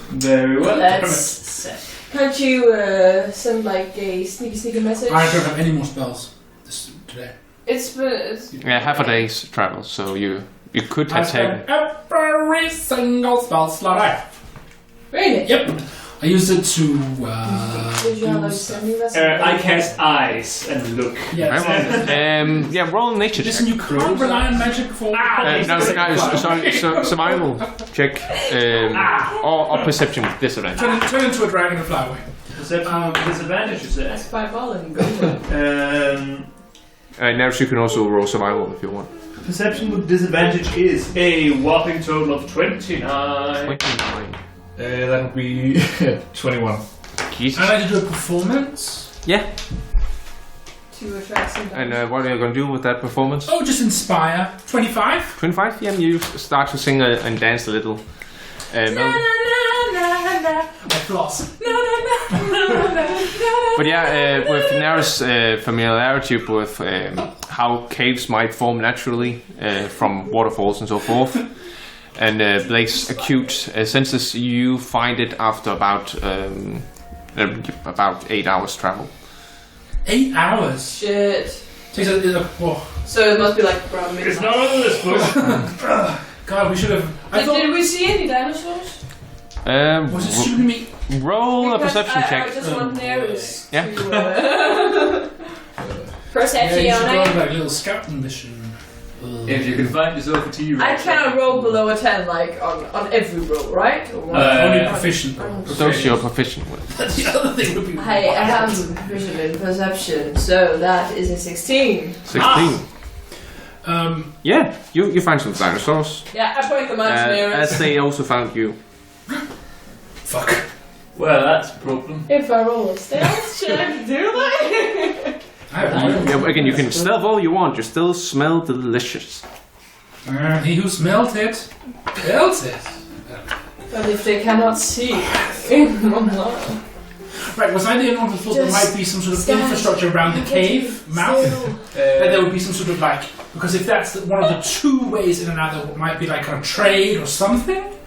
Very well. That's sick. Can't you send like a sneaky message? I don't have any more spells today. It's Yeah, half a day's travel, so you could have taken. Every single spell slot I have. really. Yep. I used it to. Did you have like sending message? I cast eyes and look. Yes. Yeah, roll a nature check. Listen, you can't rely on magic for. Sorry, survival check or perception with disadvantage. Turn into a dragon and fly away. Perception disadvantage, you say? That's fireball and go. Now you can also roll survival if you want. Perception with disadvantage is a whopping total of 29. 29. That would be 21. Jesus. I'd like to do a performance. Yeah. To attract some. And what are you going to do with that performance? Oh, just inspire. 25? 25? Yeah, you start to sing and dance a little. I floss. But yeah, with Nara's familiarity with how caves might form naturally from waterfalls and so forth, and Blake's acute senses, you find it after about 8 hours travel. 8 hours? Shit. So it must be like around midnight. It's not on this book. God, we should have. Did we see any dinosaurs? Was it shooting me? Roll a perception check. I just want Neris Yeah. to... Perception. Yeah, you should go on like a little scouting mission. If you can find yourself a T-Rex. I cannot roll below a 10, like, on every roll, right? Or what? Only proficient though. Those you're proficient with. The other thing would be. I am proficient in perception, so that is a 16. 16. Yeah, you find some dinosaurs. Yeah, I point them out to Neris. As they also found you. Fuck. Well, that's a problem. If I roll a stealth check, do they? I don't know. Yeah, again, you can stealth all you want. You still smell delicious. He who smelt it, felt it. But if they cannot see... Right, was I the only one who thought there might be some sort of infrastructure around the cave mouth? That there would be some sort of like... Because if that's one of the two ways in and out, there might be like a trade or something?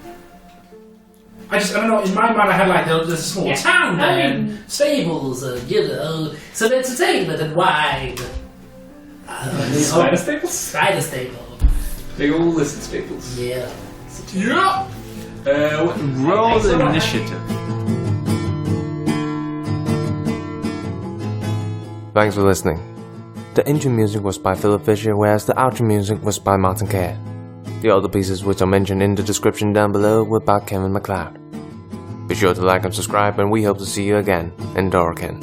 I don't know, in my mind I had like, there's a small town there, and stables, so let's take it and wide. Spider staples? Spider stable. Big old listen staples. Yeah. Yeah! Roll the initiative. Thanks for listening. The intro music was by Fischer, whereas the outro music was by Martin Kerr. The other pieces which are mentioned in the description down below were by Kevin MacLeod. Be sure to like and subscribe, and we hope to see you again in Doraken.